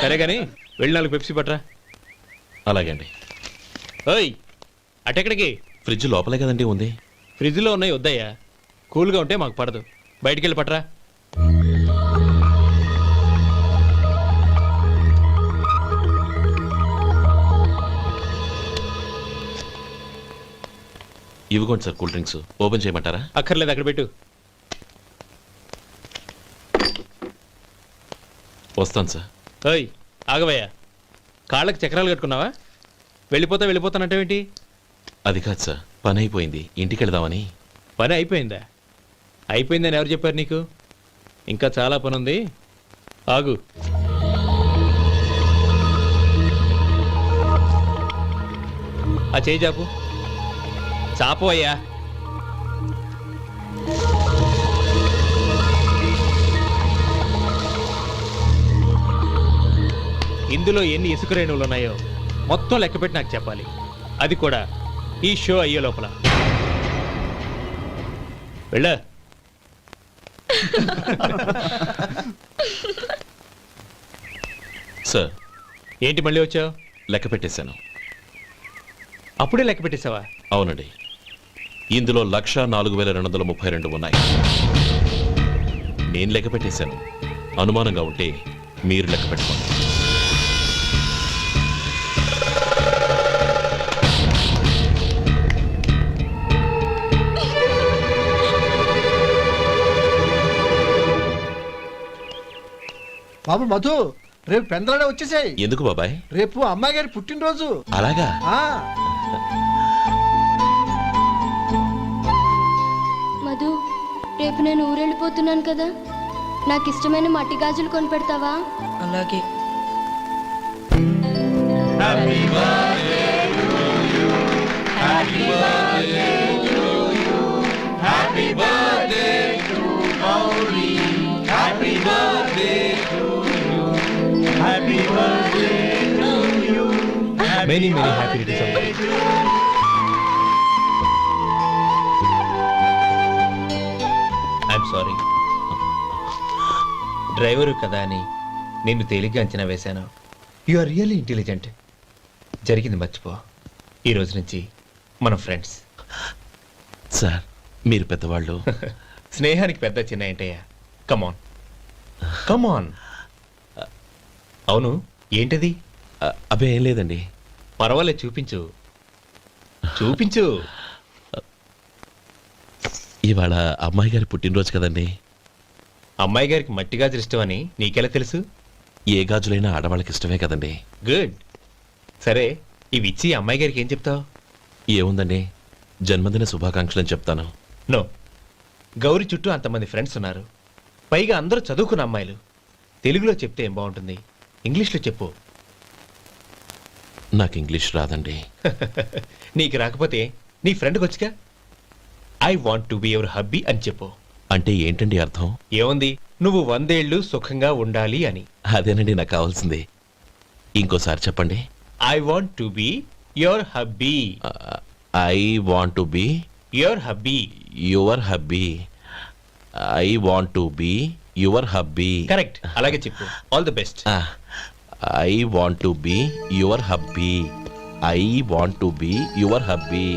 Speaker 6: సరే కానీ వెళ్ళి 4 పెప్సీ పట్రా.
Speaker 5: అలాగే అండి.
Speaker 6: ఓయ్ అటెక్కడికి?
Speaker 5: ఫ్రిడ్జ్ లోపలే కదండి ఉంది.
Speaker 6: ఫ్రిడ్జ్లో ఉన్నాయి వద్దయ్యా, కూల్గా ఉంటే మాకు పడదు. బయటికి వెళ్ళి పట్రా.
Speaker 5: ఇవ్వకోండి సార్ కూల్ డ్రింక్స్. ఓపెన్ చేయమంటారా?
Speaker 6: అక్కర్లేదు, అక్కడ పెట్టు.
Speaker 5: వస్తాను సార్.
Speaker 6: ఓయ్ ఆగవయ్యా, కాళ్ళకి చక్రాలు కట్టుకున్నావా? వెళ్ళిపోతానంటావేంటి?
Speaker 5: అది కాదు సార్, పని అయిపోయింది, ఇంటికి వెళదామని.
Speaker 6: పని అయిపోయిందా? అయిపోయిందని ఎవరు చెప్పారు నీకు? ఇంకా చాలా పని ఉంది, ఆగు. ఆ చేయి చాపు. చాపు అయ్యా. ఇందులో ఎన్ని ఇసుక రేణువులు ఉన్నాయో మొత్తం లెక్కపెట్టి నాకు చెప్పాలి, అది కూడా ఈ షో అయ్యే లోపల. వెళ్ళ.
Speaker 5: సార్
Speaker 6: ఏంటి మళ్ళీ వచ్చావు?
Speaker 5: లెక్క పెట్టేశాను.
Speaker 6: అప్పుడే లెక్క పెట్టేశావా?
Speaker 5: అవునండి. ఇందులో 1,04,232 ఉన్నాయి. నేను లెక్క పెట్టేశాను. అనుమానంగా ఉంటే మీరు లెక్క పెట్టుకోండి.
Speaker 11: బాబు మధు, రేపు పెందలాడే వచ్చేసాయి.
Speaker 5: ఎందుకు బాబాయ్?
Speaker 11: రేపు అమ్మాయి గారి పుట్టినరోజు.
Speaker 5: అలాగా?
Speaker 15: మధు, రేపు నేను ఊరెళ్ళిపోతున్నాను కదా, నాకు ఇష్టమైన మట్టి గాజులు కొనిపెడతావా?
Speaker 8: అలాగే.
Speaker 6: Many happy returns of the day. Sorry. Driver కదా అని నిన్ను తేలిగ్గా అంచనా వేశాను. You are really intelligent. జరిగింది మర్చిపో. ఈ రోజు నుంచి మనం ఫ్రెండ్స్.
Speaker 5: సార్ మీరు పెద్దవాళ్ళు.
Speaker 6: స్నేహానికి పెద్ద చిన్న ఏంటయ్యా? కమాన్ కమాన్. అవును, ఏంటది?
Speaker 5: అబ్బే ఏం లేదండి.
Speaker 6: పర్వాలేదు, చూపించు చూపించు.
Speaker 5: ఇవాళ అమ్మాయి గారి పుట్టినరోజు కదండి.
Speaker 6: అమ్మాయి గారికి మట్టి గాజులు ఇష్టమని నీకెలా తెలుసు?
Speaker 5: ఏ గాజులైనా ఆడవాళ్ళకి ఇష్టమే కదండి.
Speaker 6: గుడ్. సరే, ఇవి ఇచ్చి అమ్మాయి గారికి ఏం చెప్తావు?
Speaker 5: ఏముందండి, జన్మదిన శుభాకాంక్షలు అని చెప్తాను.
Speaker 6: నో, గౌరీ చుట్టూ అంతమంది ఫ్రెండ్స్ ఉన్నారు, పైగా అందరూ చదువుకున్న అమ్మాయిలు. తెలుగులో చెప్తే ఏం బాగుంటుంది? ఇంగ్లీష్లో చెప్పు.
Speaker 5: నాకు ఇంగ్లీష్ రాదండి.
Speaker 6: నీకు రాకపోతే నీ ఫ్రెండ్కి వచ్చిగా I want to be your hubby అని చెప్పు.
Speaker 5: అంటే ఏంటండి అర్థం?
Speaker 6: ఏముంది, నువ్వు 100 ఏళ్ళు సుఖంగా ఉండాలి అని.
Speaker 5: అదేనండి నాకు కావాల్సింది. ఇంకోసారి చెప్పండి.
Speaker 6: I want to be your hubby.
Speaker 5: I want to be
Speaker 6: your hubby.
Speaker 5: Your hubby. I want to be your hubby.
Speaker 6: Correct, అలాగే చెప్పు. All the best.
Speaker 5: I want to be your hubby. I want to be your hubby.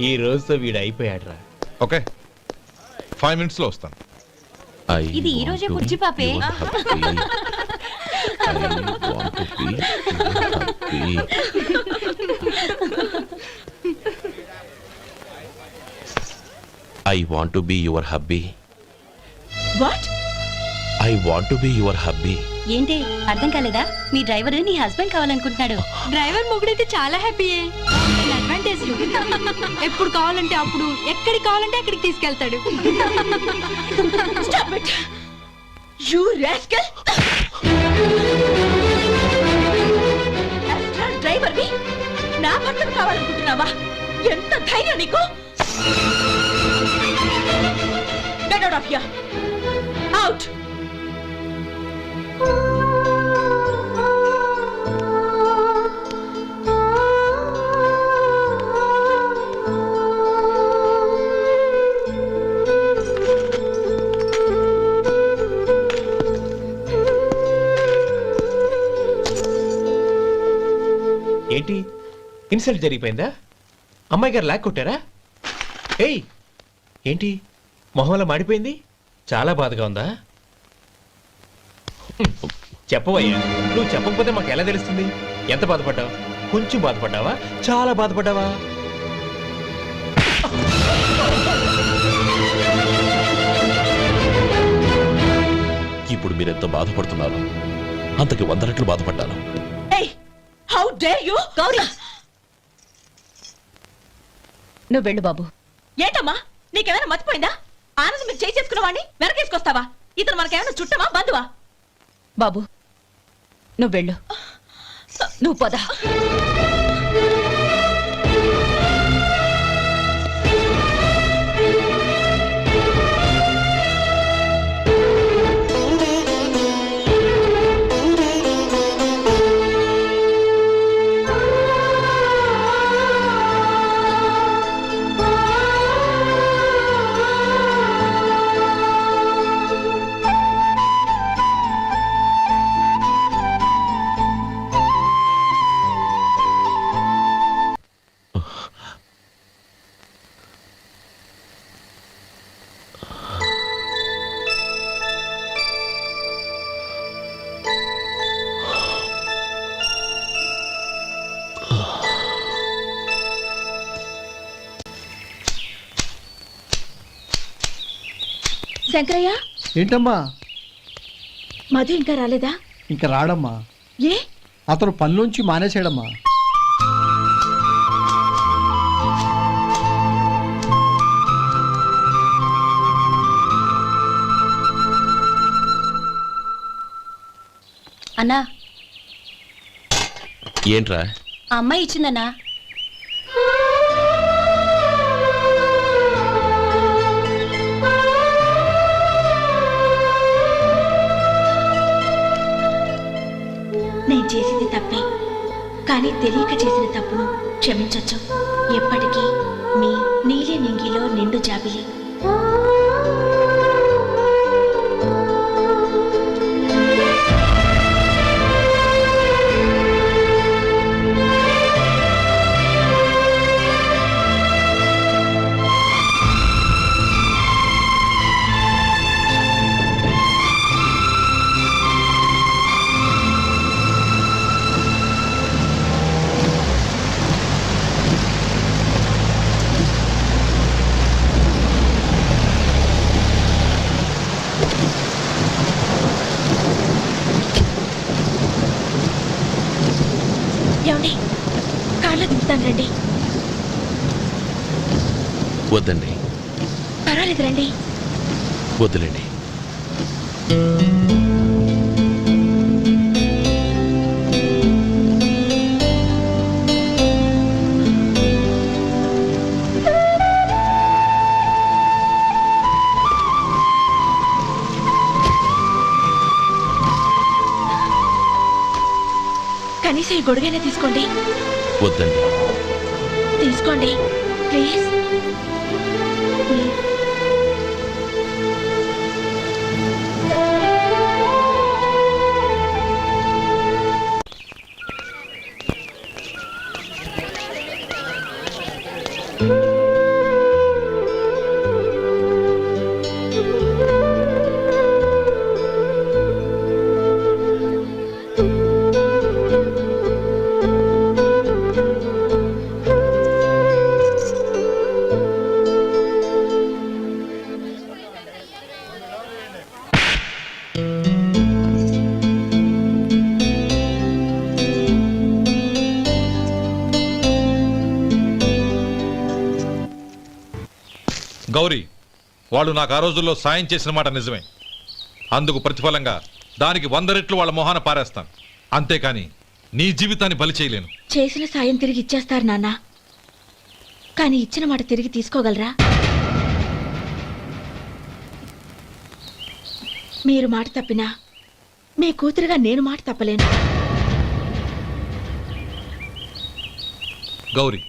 Speaker 6: ఈ రోజుతో వీడు అయిపోయాడ్రా.
Speaker 3: Okay, 5 minutesలో వస్తాను.
Speaker 12: ఇది ఈ రోజే పుచ్చి పాపే.
Speaker 5: I want to be your hubby.
Speaker 7: What?
Speaker 5: I want to be your hubby.
Speaker 12: ఏంటి అర్థం కాలేదా? మీ డ్రైవర్ నీ హస్బెండ్ కావాలనుకుంటున్నాడు.
Speaker 15: డ్రైవర్ మొగుడైతే చాలా హ్యాపీయే. అడ్వాంటేజ్లు ఎప్పుడు కావాలంటే అప్పుడు, ఎక్కడికి కావాలంటే అక్కడికి తీసుకెళ్తాడు.
Speaker 7: Stop it! You rascal! డ్రైవర్వి నా భర్తను కావాలనుకుంటున్నావా? ఎంత ధైర్యం నీకు! Get out of here! Out!
Speaker 6: ఏంటి, ఇన్సల్ట్ జరిగిపోయిందా? అమ్మాయి గారు లాక్ కొట్టారా? ఏయ్, ఏంటి మొహంలో మాడిపోయింది? చాలా బాధగా ఉందా? చెప్పవయ్యా, నువ్వు చెప్పకపోతే మాకు ఎలా తెలుస్తుంది? ఎంత బాధపడ్డావు? కొంచెం బాధపడ్డావా? చాలా బాధపడ్డావా?
Speaker 5: ఇప్పుడు మీరెంత బాధపడుతున్నారు, అంతకి 100 రెట్లు బాధపడ్డాను.
Speaker 7: How dare you?
Speaker 12: గౌరీ, నువ్వు వెళ్ళు బాబు.
Speaker 7: ఏంటమ్మా, నీకేమైనా మర్చిపోయిందా? ఆనందం మీరు చేసుకున్న వాడిని వెనకేసుకొస్తావా? ఇతను మనకేమైనా చుట్టమా, బంధువా?
Speaker 12: బాబు నువ్వు వెళ్ళు. నువ్వు పద.
Speaker 7: శంకరయ్య,
Speaker 11: ఏంటమ్మా?
Speaker 7: మధు ఇంకా రాలేదా?
Speaker 11: ఇంకా రాడమ్మా.
Speaker 7: ఏ?
Speaker 11: అతను పనిలోంచి మానేసాడమ్మా.
Speaker 12: అన్నా,
Speaker 5: ఏంట్రా?
Speaker 12: ఆ అమ్మాయి ఇచ్చిందన్నా.
Speaker 7: నేను చేసింది తప్పే, కానీ తెలియక చేసిన తప్పును క్షమించొచ్చు. ఎప్పటికీ మీ నీలి నింగిలో నిండు జాబిలి. ఏమండి, కార్లో దిగుతాను రండి.
Speaker 5: వద్దండి,
Speaker 7: పర్వాలేదు రండి.
Speaker 5: వద్దులేండి.
Speaker 7: కనీసం ఈ గొడుగైనా తీసుకోండి.
Speaker 5: వద్దండి.
Speaker 7: తీసుకోండి ప్లీజ్.
Speaker 3: గౌరీ, వాళ్ళు నాకు ఆ రోజుల్లో సాయం చేసిన మాట నిజమే. అందుకు ప్రతిఫలంగా దానికి 100 రెట్లు వాళ్ళ మొహాన పారేస్తాను. అంతేకాని నీ జీవితాన్ని బలి చేయలేను.
Speaker 7: చేసిన సాయం తిరిగి ఇచ్చేస్తారు నాన్న, కానీ ఇచ్చిన మాట తిరిగి తీసుకోగలరా? మీరు మాట తప్పినా మీ కూతురుగా నేను మాట తప్పలేను.
Speaker 3: గౌరీ,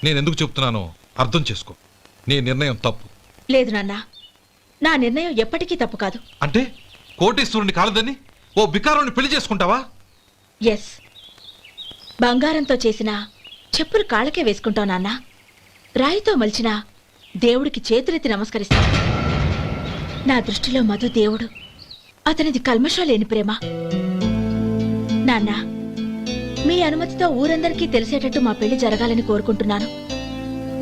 Speaker 3: నేనెందుకు చెప్తున్నానో అర్థం చేసుకో. నీ నిర్ణయం తప్పు.
Speaker 7: లేదు నాన్న, నా నిర్ణయం ఎప్పటికీ తప్పు కాదు.
Speaker 3: అంటే కోటేశ్వరుని కాలదని ఓ బికారుని పెళ్లి చేసుకుంటావా?
Speaker 7: ఎస్, బంగారంతో చేసిన చెప్పులు కాళ్ళకే వేసుకుంటావు నాన్న. రాయితో మలిచిన దేవుడికి చేతులెత్తి నమస్కరిస్తా. నా దృష్టిలో మధు దేవుడు, అతనిది కల్మషం లేని ప్రేమ. నాన్న, మీ అనుమతితో ఊరందరికీ తెలిసేటట్టు మా పెళ్లి జరగాలని కోరుకుంటున్నాను.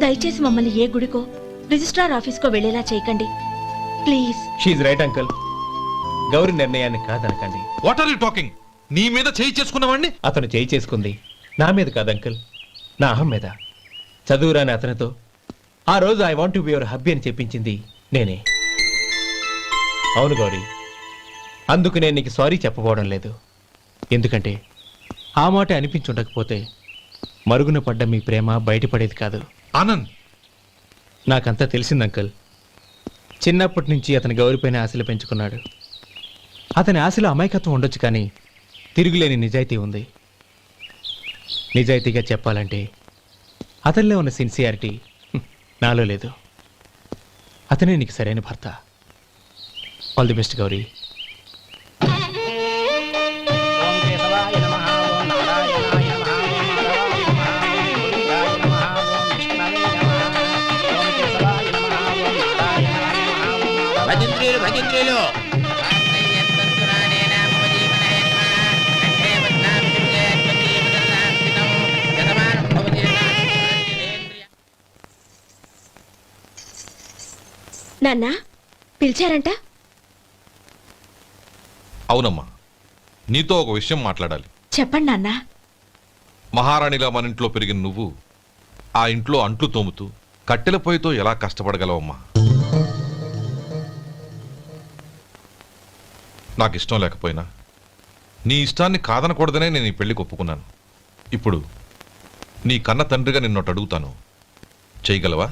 Speaker 7: దయచేసి మమ్మల్ని ఏ గుడికో రిజిస్ట్రార్ ఆఫీస్కో వెళ్లేలా చేయకండి please.
Speaker 6: She's right uncle. Gauri నిర్ణయాన్ని కాదనకండి.
Speaker 3: What are you talking? నీ మీద చేయి చేసుకున్నవాడిని
Speaker 6: అతను చేయి చేసుకుంది నా మీద కాదు అంకుల్, నా అహం మీద. చదువురాని అతనితో ఆ రోజు I want to be your hubby అని చెప్పించింది నేనే. అవును గౌరీ, అందుకు నేను నీకు సారీ చెప్పబోవడం లేదు. ఎందుకంటే ఆ మాట అనిపించుండకపోతే మరుగున పడ్డ మీ ప్రేమ బయటపడేది కాదు.
Speaker 3: ఆనంద్,
Speaker 6: నాకంతా తెలిసింది అంకుల్. చిన్నప్పటి నుంచి అతని గౌరిపైన ఆశలు పెంచుకున్నాడు. అతని ఆశలో అమాయకత్వం ఉండొచ్చు, కానీ తిరుగులేని నిజాయితీ ఉంది. నిజాయితీగా చెప్పాలంటే అతనిలో ఉన్న సిన్సియారిటీ నాలో లేదు. అతనే నీకు సరైన భర్త. All the best Gauri.
Speaker 10: భజంత్రీలు భజంత్రీలు
Speaker 7: నాన్న, పిలిచారంట?
Speaker 3: అవునమ్మా, నీతో ఒక విషయం మాట్లాడాలి.
Speaker 7: చెప్పండి నాన్న.
Speaker 3: మహారాణిగా మన ఇంట్లో పెరిగిన నువ్వు ఆ ఇంట్లో అంట్లు తోముతూ కట్టెల పొయ్యితో ఎలా కష్టపడగలవమ్మా? నాకు ఇష్టం లేకపోయినా నీ ఇష్టాన్ని కాదనకూడదనే నేను ఈ పెళ్లికి ఒప్పుకున్నాను. ఇప్పుడు నీ కన్న తండ్రిగా నిన్నొట్టు అడుగుతాను, చేయగలవా?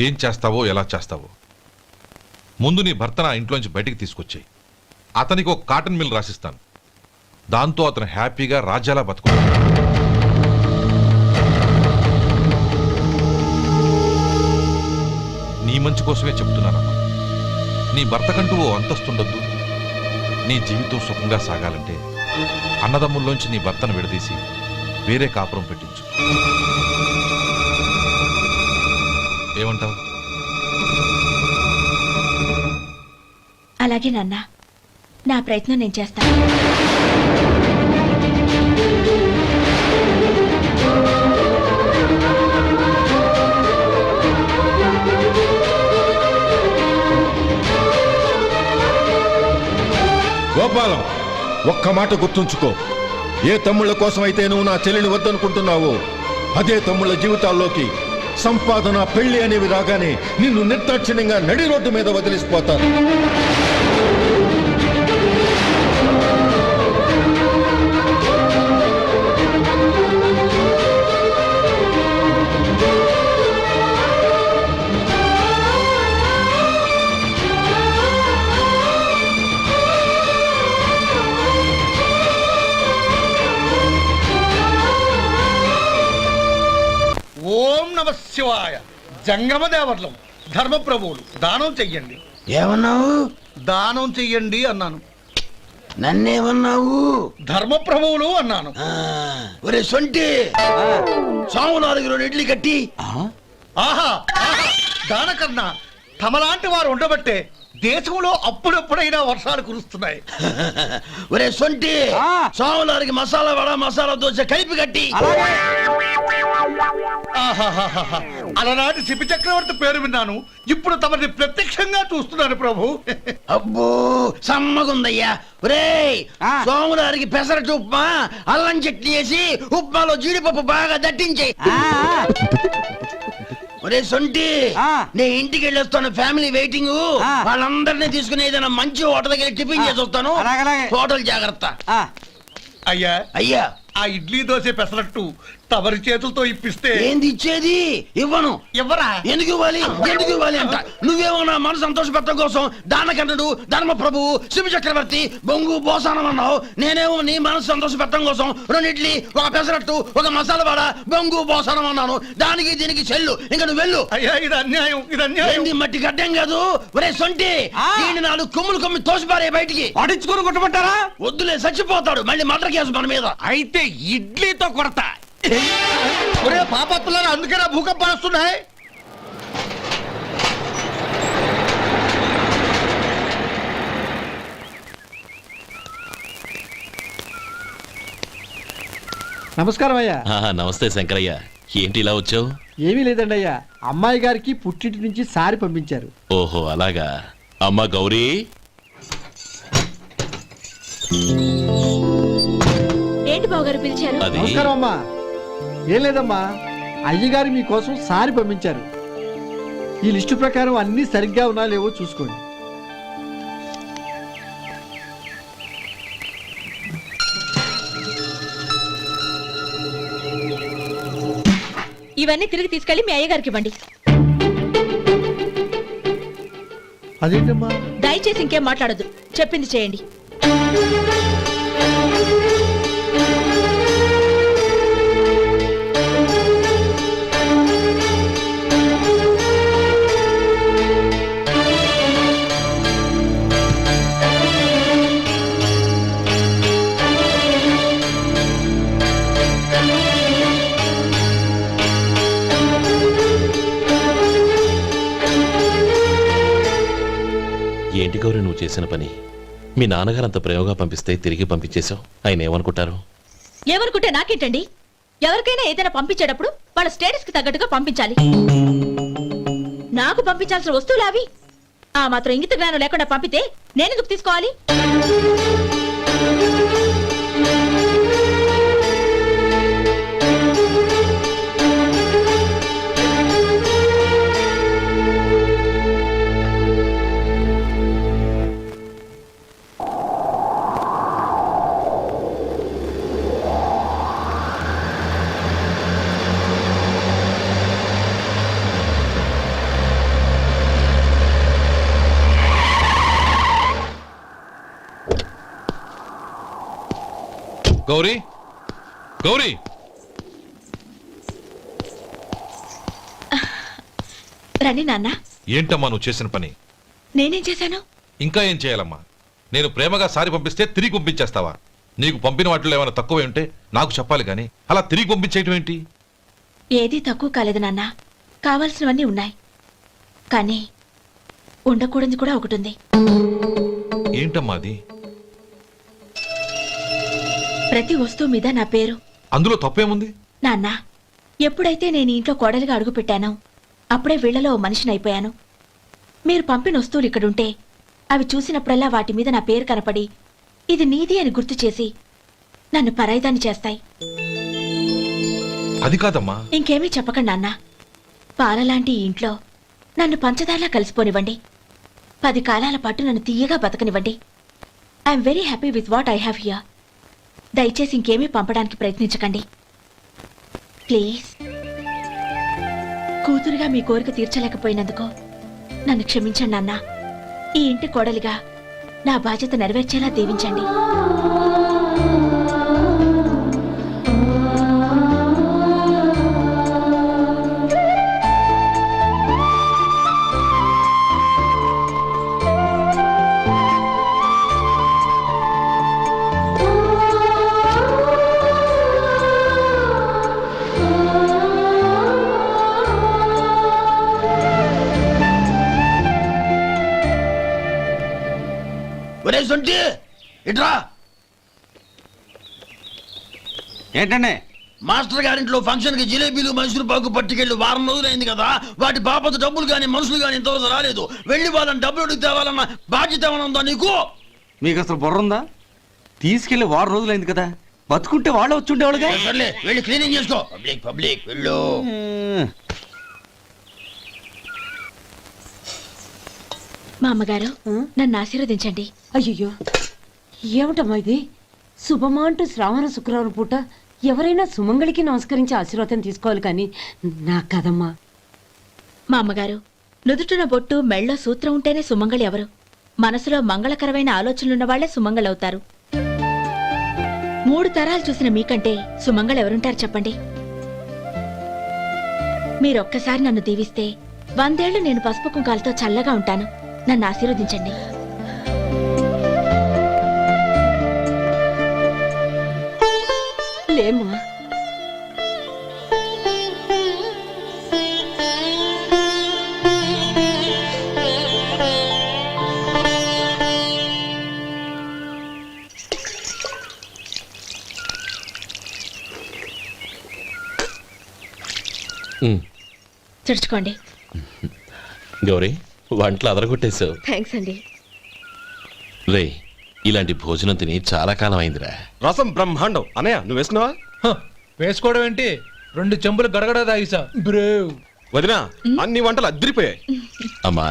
Speaker 3: ఏం చేస్తావో, ఎలా చేస్తావో ముందు నీ భర్త నా ఇంట్లోంచి బయటికి తీసుకొచ్చేయి. అతనికి ఒక కాటన్ మిల్ రాసిస్తాను. దాంతో అతను హ్యాపీగా రాజ్యాలా బతుకుతాడు. నీ మంచి కోసమే చెప్తున్నానమ్మా. నీ భర్తకంటూ ఓ అంతస్తుండొద్దు. నీ జీవితం సుఖంగా సాగాలంటే అన్నదమ్ముల్లోంచి నీ భర్తను విడదీసి వేరే కాపురం పెట్టించు. ఏమంటావు?
Speaker 7: అలాగే నాన్న, నా ప్రయత్నం నేను చేస్తాను.
Speaker 16: గోపాలం, ఒక్క మాట గుర్తుంచుకో. ఏ తమ్ముళ్ళ కోసమైతే నువ్వు నా చెల్లిని వద్దనుకుంటున్నావో అదే తమ్ముళ్ళ జీవితాల్లోకి సంపాదన, పెళ్లి అనేవి రాగానే నిన్ను నిర్దాక్షిణ్యంగా నడి రోడ్డు మీద వదిలిసిపోతారు.
Speaker 11: ఓం నమ శివాయ. జంగమ దేవర్లం, ధర్మప్రభువులు, దానం చెయ్యండి.
Speaker 10: ఏమన్నావు?
Speaker 11: దానం చెయ్యండి అన్నాను.
Speaker 10: నన్నేమన్నావు?
Speaker 11: ధర్మప్రభువులు అన్నాను.
Speaker 10: ఒరే సొంటి, సాము 4 ఇడ్లీ కట్టి.
Speaker 11: ఆహా, దానకన్నా తమలాంటి వారు ఉండబట్టే దేశంలో అప్పుడప్పుడైనా వర్షాలు కురుస్తున్నాయి.
Speaker 10: ఒరే సొంటి, సాము 4 మసాలా వడ, మసాలా దోశ కలిపి కట్టి.
Speaker 11: అలనాటి శిపి చక్రవర్తి పేరు విన్నాను, ఇప్పుడు తమని ప్రత్యక్షంగా చూస్తున్నాను ప్రభు.
Speaker 10: అబ్బో సమ్మగుందయ్యా. ఒరే సోములారికి పెసరట్టు ఉప్మా, అల్లం చట్నీ వేసి ఉప్మాలో జీడిపప్పు బాగా దట్టించే. ఒరే సొంటి, నేను ఇంటికి వెళ్ళొస్తాను, ఫ్యామిలీ వెయిటింగ్. వాళ్ళందరినీ తీసుకుని ఏదైనా మంచి హోటల్ దగ్గర టిఫిన్ చేసి వస్తాను. హోటల్ జాగ్రత్త.
Speaker 11: అయ్యా
Speaker 10: అయ్యా,
Speaker 11: ఆ ఇడ్లీ దోశ పెసరట్టు తమరి చేతులతో ఇప్పిస్తే.
Speaker 10: ఏంది ఇచ్చేది? ఇవ్వను.
Speaker 11: ఇవ్వరా?
Speaker 10: ఎందుకు ఇవ్వాలి? ఎందుకు ఇవ్వాలి అంట. నువ్వేమో నా మనసు సంతోషపెట్టడం కోసం దానకన్నుడు, ధర్మ ప్రభువు, శివ చక్రవర్తి, బొంగు బోసానం అన్నావు. నేనేమో నీ మనసు సంతోషపెట్టడం కోసం 2 ఇడ్లీ, 1 పెసరట్టు, 1 మసాలా వాడ, బొంగు బోసానం అన్నాను. దానికి దీనికి చెల్లు. ఇంకా నువ్వు వెళ్ళు.
Speaker 11: అయ్యా ఇది అన్యాయం, ఇది అన్యాయం.
Speaker 10: ఏంది మట్టి గడ్డం కాదు. ఒరే సొంటి, దీన్ని 4 కొమ్ములు కొమ్మి తోసిపారే బయటికి.
Speaker 9: పడించుకుని కొట్టమంటారా?
Speaker 10: వద్దులే, చచ్చిపోతాడు. మళ్ళీ మర్డర్ కేసు మన మీద.
Speaker 9: అయితే ఇడ్లీతో కొడతా.
Speaker 11: ఒరే పాపత్తులారా, అందుకేనా భూకంపాలు వస్తున్నాయి?
Speaker 17: నమస్కారం అయ్యా.
Speaker 5: నమస్తే శంకరయ్య, ఏంటి ఇలా వచ్చావు?
Speaker 17: ఏమీ లేదండి అయ్యా, అమ్మాయి గారికి పుట్టింటి నుంచి సారి పంపించారు.
Speaker 5: ఓహో అలాగా. అమ్మా గౌరీ,
Speaker 7: ఏంటి బావగారు పిలిచారు?
Speaker 17: నమస్కారం అమ్మా. ఏం లేదమ్మా, అయ్యగారు మీకోసం సారి పంపించారు. ఈ లిస్టు ప్రకారం అన్ని సరిగ్గా ఉన్నా లేవో చూసుకోండి.
Speaker 7: ఇవన్నీ తిరిగి తీసుకెళ్లి మీ అయ్యగారికి ఇవ్వండి.
Speaker 17: అదేంటమ్మా?
Speaker 7: దయచేసి ఇంకేం మాట్లాడొద్దు, చెప్పింది చేయండి.
Speaker 5: ఏంటి గౌరీ నువ్వు చేసిన పని? మీ నాన్నగారు అంత ప్రేమగా పంపిస్తే తిరిగి పంపించేశావు. ఆయన ఏమనుకుంటారు?
Speaker 7: ఏమనుకుంటే నాకేంటండి? ఎవరికైనా ఏదైనా పంపించేటప్పుడు వాళ్ళ స్టేటస్ కి తగ్గట్టుగా పంపించాలి. నాకు పంపించాల్సిన వస్తువులు అవి. ఆ మాత్రం ఇంగిత జ్ఞానం లేకుండా పంపితే నేనెందుకు తీసుకోవాలి?
Speaker 3: గౌరీ, గౌరీ,
Speaker 7: రండి నాన్న.
Speaker 3: ఏంటమ్మా నువ్వు చేసిన పని?
Speaker 7: నేనేం చేశాను?
Speaker 3: ఇంకా ఏం చేయాలమ్మా? నేను ప్రేమగా సారి పంపిస్తే తిరిగి పంపించేస్తావా? నీకు పంపిన వాటిలో ఏమైనా తక్కువ ఉంటే నాకు చెప్పాలి కానీ అలా తిరిగి పంపించేయటం ఏంటి?
Speaker 7: ఏదీ తక్కువ కాలేదు నాన్న. కావాల్సినవన్నీ ఉన్నాయి, కానీ ఉండకూడదు కూడా ఒకటి ఉంది.
Speaker 3: ఏంటమ్మా అది?
Speaker 7: ప్రతి వస్తువు మీద నా పేరు.
Speaker 3: అందులో తప్పేముంది?
Speaker 7: నాన్న, ఎప్పుడైతే నేను ఇంట్లో కోడలిగా అడుగు పెట్టానో అప్పుడే వీళ్లలో ఓ మనిషిని అయిపోయాను. మీరు పంపిన వస్తువులు ఇక్కడుంటే అవి చూసినప్పుడల్లా వాటి మీద నా పేరు కనపడి ఇది నీది అని గుర్తు చేసి నన్ను పరాయిదాన్ని చేస్తాయి.
Speaker 3: అది కాదమ్మా.
Speaker 7: ఇంకేమీ చెప్పకండి నాన్న. పాలలాంటి ఈ ఇంట్లో నన్ను పంచదారలా కలిసిపోనివ్వండి. 10 కాలాల పాటు నన్ను తీయగా బతకనివ్వండి. I'm very happy with what I have here. దయచేసి ఇంకేమీ పంపడానికి ప్రయత్నించకండి ప్లీజ్. కూతురుగా మీ కోరిక తీర్చలేకపోయినందుకు నన్ను క్షమించండి నాన్న. ఈ ఇంటి కోడలిగా నా బాధ్యత నెరవేర్చేలా దీవించండి.
Speaker 10: ఒరే సొంటి ఇట్రా.
Speaker 14: ఏంటండి?
Speaker 10: మాస్టర్ గారింట్లో ఫంక్షన్ కి జిలేబీలు మైసూరు పాకు పట్టుకెళ్ళి వారం రోజులైంది కదా. వాటి బాపత డబ్బులు కానీ మనుషులు కానీ ఇంతవరకు రాలేదు. వెళ్ళి వాళ్ళని డబ్బులు అడిగి తేవాలన్న బాధ్యత ఏమైనా ఉందా నీకు?
Speaker 14: మీకు అసలు బుర్ర ఉందా? తీసుకెళ్లి వారం రోజులైంది కదా, బతుకుంటే వాళ్ళు వచ్చి ఉండేవాళ్ళుగా.
Speaker 10: సర్లే వెళ్ళి క్లీనింగ్ చేసుకో. పబ్లిక్ పబ్లిక్ వెళ్ళు.
Speaker 7: మా అమ్మగారు నన్ను ఆశీర్వదించండి.
Speaker 8: అయ్యో, ఏమిటమ్మా ఇది? శుభమా అంటూ శ్రావణ శుక్రవారం పూట ఎవరైనా సుమంగళికి నమస్కరించి ఆశీర్వాదం తీసుకోవాలి కానీ నా కదమ్మా.
Speaker 7: మా అమ్మగారు, నుదుటిన బొట్టు మెళ్ళో సూత్రం ఉంటేనే సుమంగళి ఎవరు? మనసులో మంగళకరమైన ఆలోచనలున్న వాళ్లే సుమంగళవుతారు. 3 తరాలు చూసిన మీకంటే సుమంగళ ఎవరుంటారు చెప్పండి? మీరొక్కసారి నన్ను దీవిస్తే 100 ఏళ్లు నేను పసుపు కుంకాలతో చల్లగా ఉంటాను. నన్ను ఆశీర్వదించండి.
Speaker 8: లేమ్మా.
Speaker 7: చుడుచుకోండి.
Speaker 5: గౌరీ, వంటలు అదరగొట్టేశావు.
Speaker 7: థ్యాంక్స్ అండి.
Speaker 5: రే, ఇలాంటి భోజనం తిని చాలా కాలం అయిందిరా.
Speaker 13: రసం బ్రహ్మాండం. అనయ్య నువ్వు వేసుకున్నావా?
Speaker 2: వేసుకోవడం ఏంటి, 2 చెంబులు గడగడ తాగిసా. బ్రేవ్
Speaker 13: వదినా, అన్ని వంటలు అద్దరిపోయాయి.
Speaker 5: అమ్మా,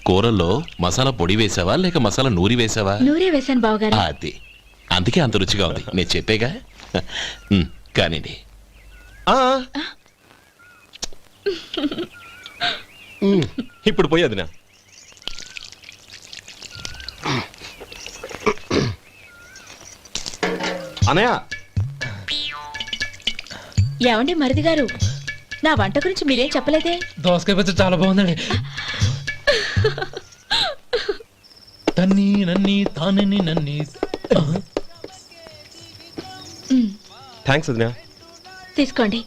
Speaker 5: కూరల్లో మసాలా పొడి వేసావా లేక మసాలా నూరి వేసావా?
Speaker 7: నూరే వేశాను బావగారు.
Speaker 5: అది అందుకే అంత రుచిగా ఉంది. నేను చెప్పేగా. కానివ్వండి.
Speaker 13: ఇప్పుడు పోయి వదినా. అనయ్య,
Speaker 7: ఏమండి మరిది గారు, నా వంట గురించి మీరేం చెప్పలేదే?
Speaker 2: దోసకాయ పచ్చడి చాలా బాగుందండి. తన్ని నన్ని తానని నన్ని.
Speaker 13: థ్యాంక్స్ వదినా.
Speaker 7: తీసుకోండి.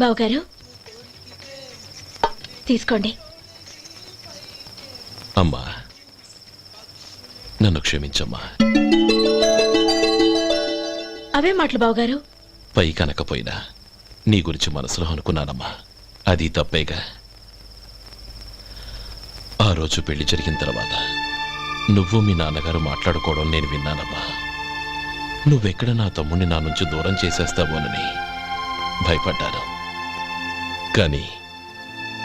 Speaker 7: బావగారు తీసుకోండి.
Speaker 5: అమ్మా, నన్ను క్షమించమ్మా.
Speaker 7: అవే మాటలు బావగారు.
Speaker 5: పై కనకపోయినా నీ గురించి మనసులో అనుకున్నానమ్మా. అది తప్పేగా. ఆ రోజు పెళ్లి జరిగిన తర్వాత నువ్వు మీ నాన్నగారు మాట్లాడుకోవడం నేను విన్నానమ్మా. నువ్వెక్కడ నా తమ్ముడిని నా నుంచి దూరం చేసేస్తావోనని భయపడ్డాను. కానీ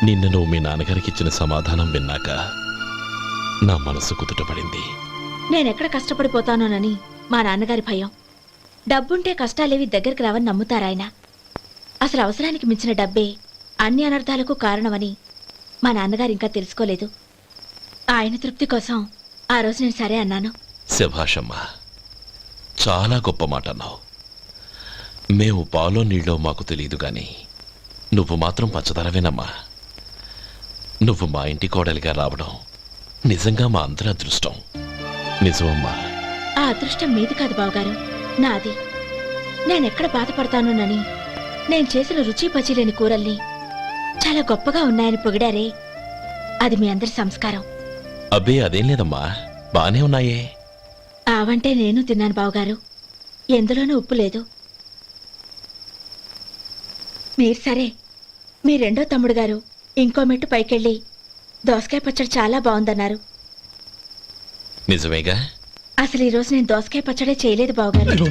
Speaker 5: నిన్న నువ్వు మీ నాన్నగారికి ఇచ్చిన సమాధానం విన్నాక నా మనసు కుదుటపడింది.
Speaker 7: నేనెక్కడ కష్టపడిపోతానోనని మా నాన్నగారి భయం. డబ్బుంటే కష్టాలేవి దగ్గరికి రావని నమ్ముతారాయన. అసలు అవసరానికి మించిన డబ్బే అన్ని అనర్థాలకు కారణమని మా నాన్నగారు ఇంకా తెలుసుకోలేదు. ఆయన తృప్తి కోసం ఆ రోజు నేను సరే అన్నాను.
Speaker 5: శభాషమ్మా, చాలా గొప్ప మాట అన్నావు. మేము పాలో నీళ్ళో మాకు తెలియదు గాని నువ్వు మాత్రం పంచదారవేనమ్మా. నువ్వు మా ఇంటి కోడలిగా రావడం నిజంగా మా అందరి అదృష్టం. నిజమమ్మా.
Speaker 7: ఆ అదృష్టం మీది కాదు బావగారు, నాది. నేనెక్కడ బాధపడతానోనని నేను చేసిన రుచి పచిలేని కూరల్ని చాలా గొప్పగా ఉన్నాయని పొగిడారే, అది మీ అందరి సంస్కారం.
Speaker 5: అబ్బే అదేం లేదమ్మా, బానే ఉన్నాయే.
Speaker 7: ఆవంటే నేను తిన్నాను బావగారు, ఎందులోనూ ఉప్పు లేదు. మీరు సరే, మీ రెండో తమ్ముడు గారు ఇంకో మెట్టు పైకెళ్ళి దోసకాయ పచ్చడి చాలా బాగుందన్నారు.
Speaker 5: నిజమేగా?
Speaker 7: అసలు ఈరోజు నేను దోసకాయ పచ్చడే చేయలేదు బావగారు.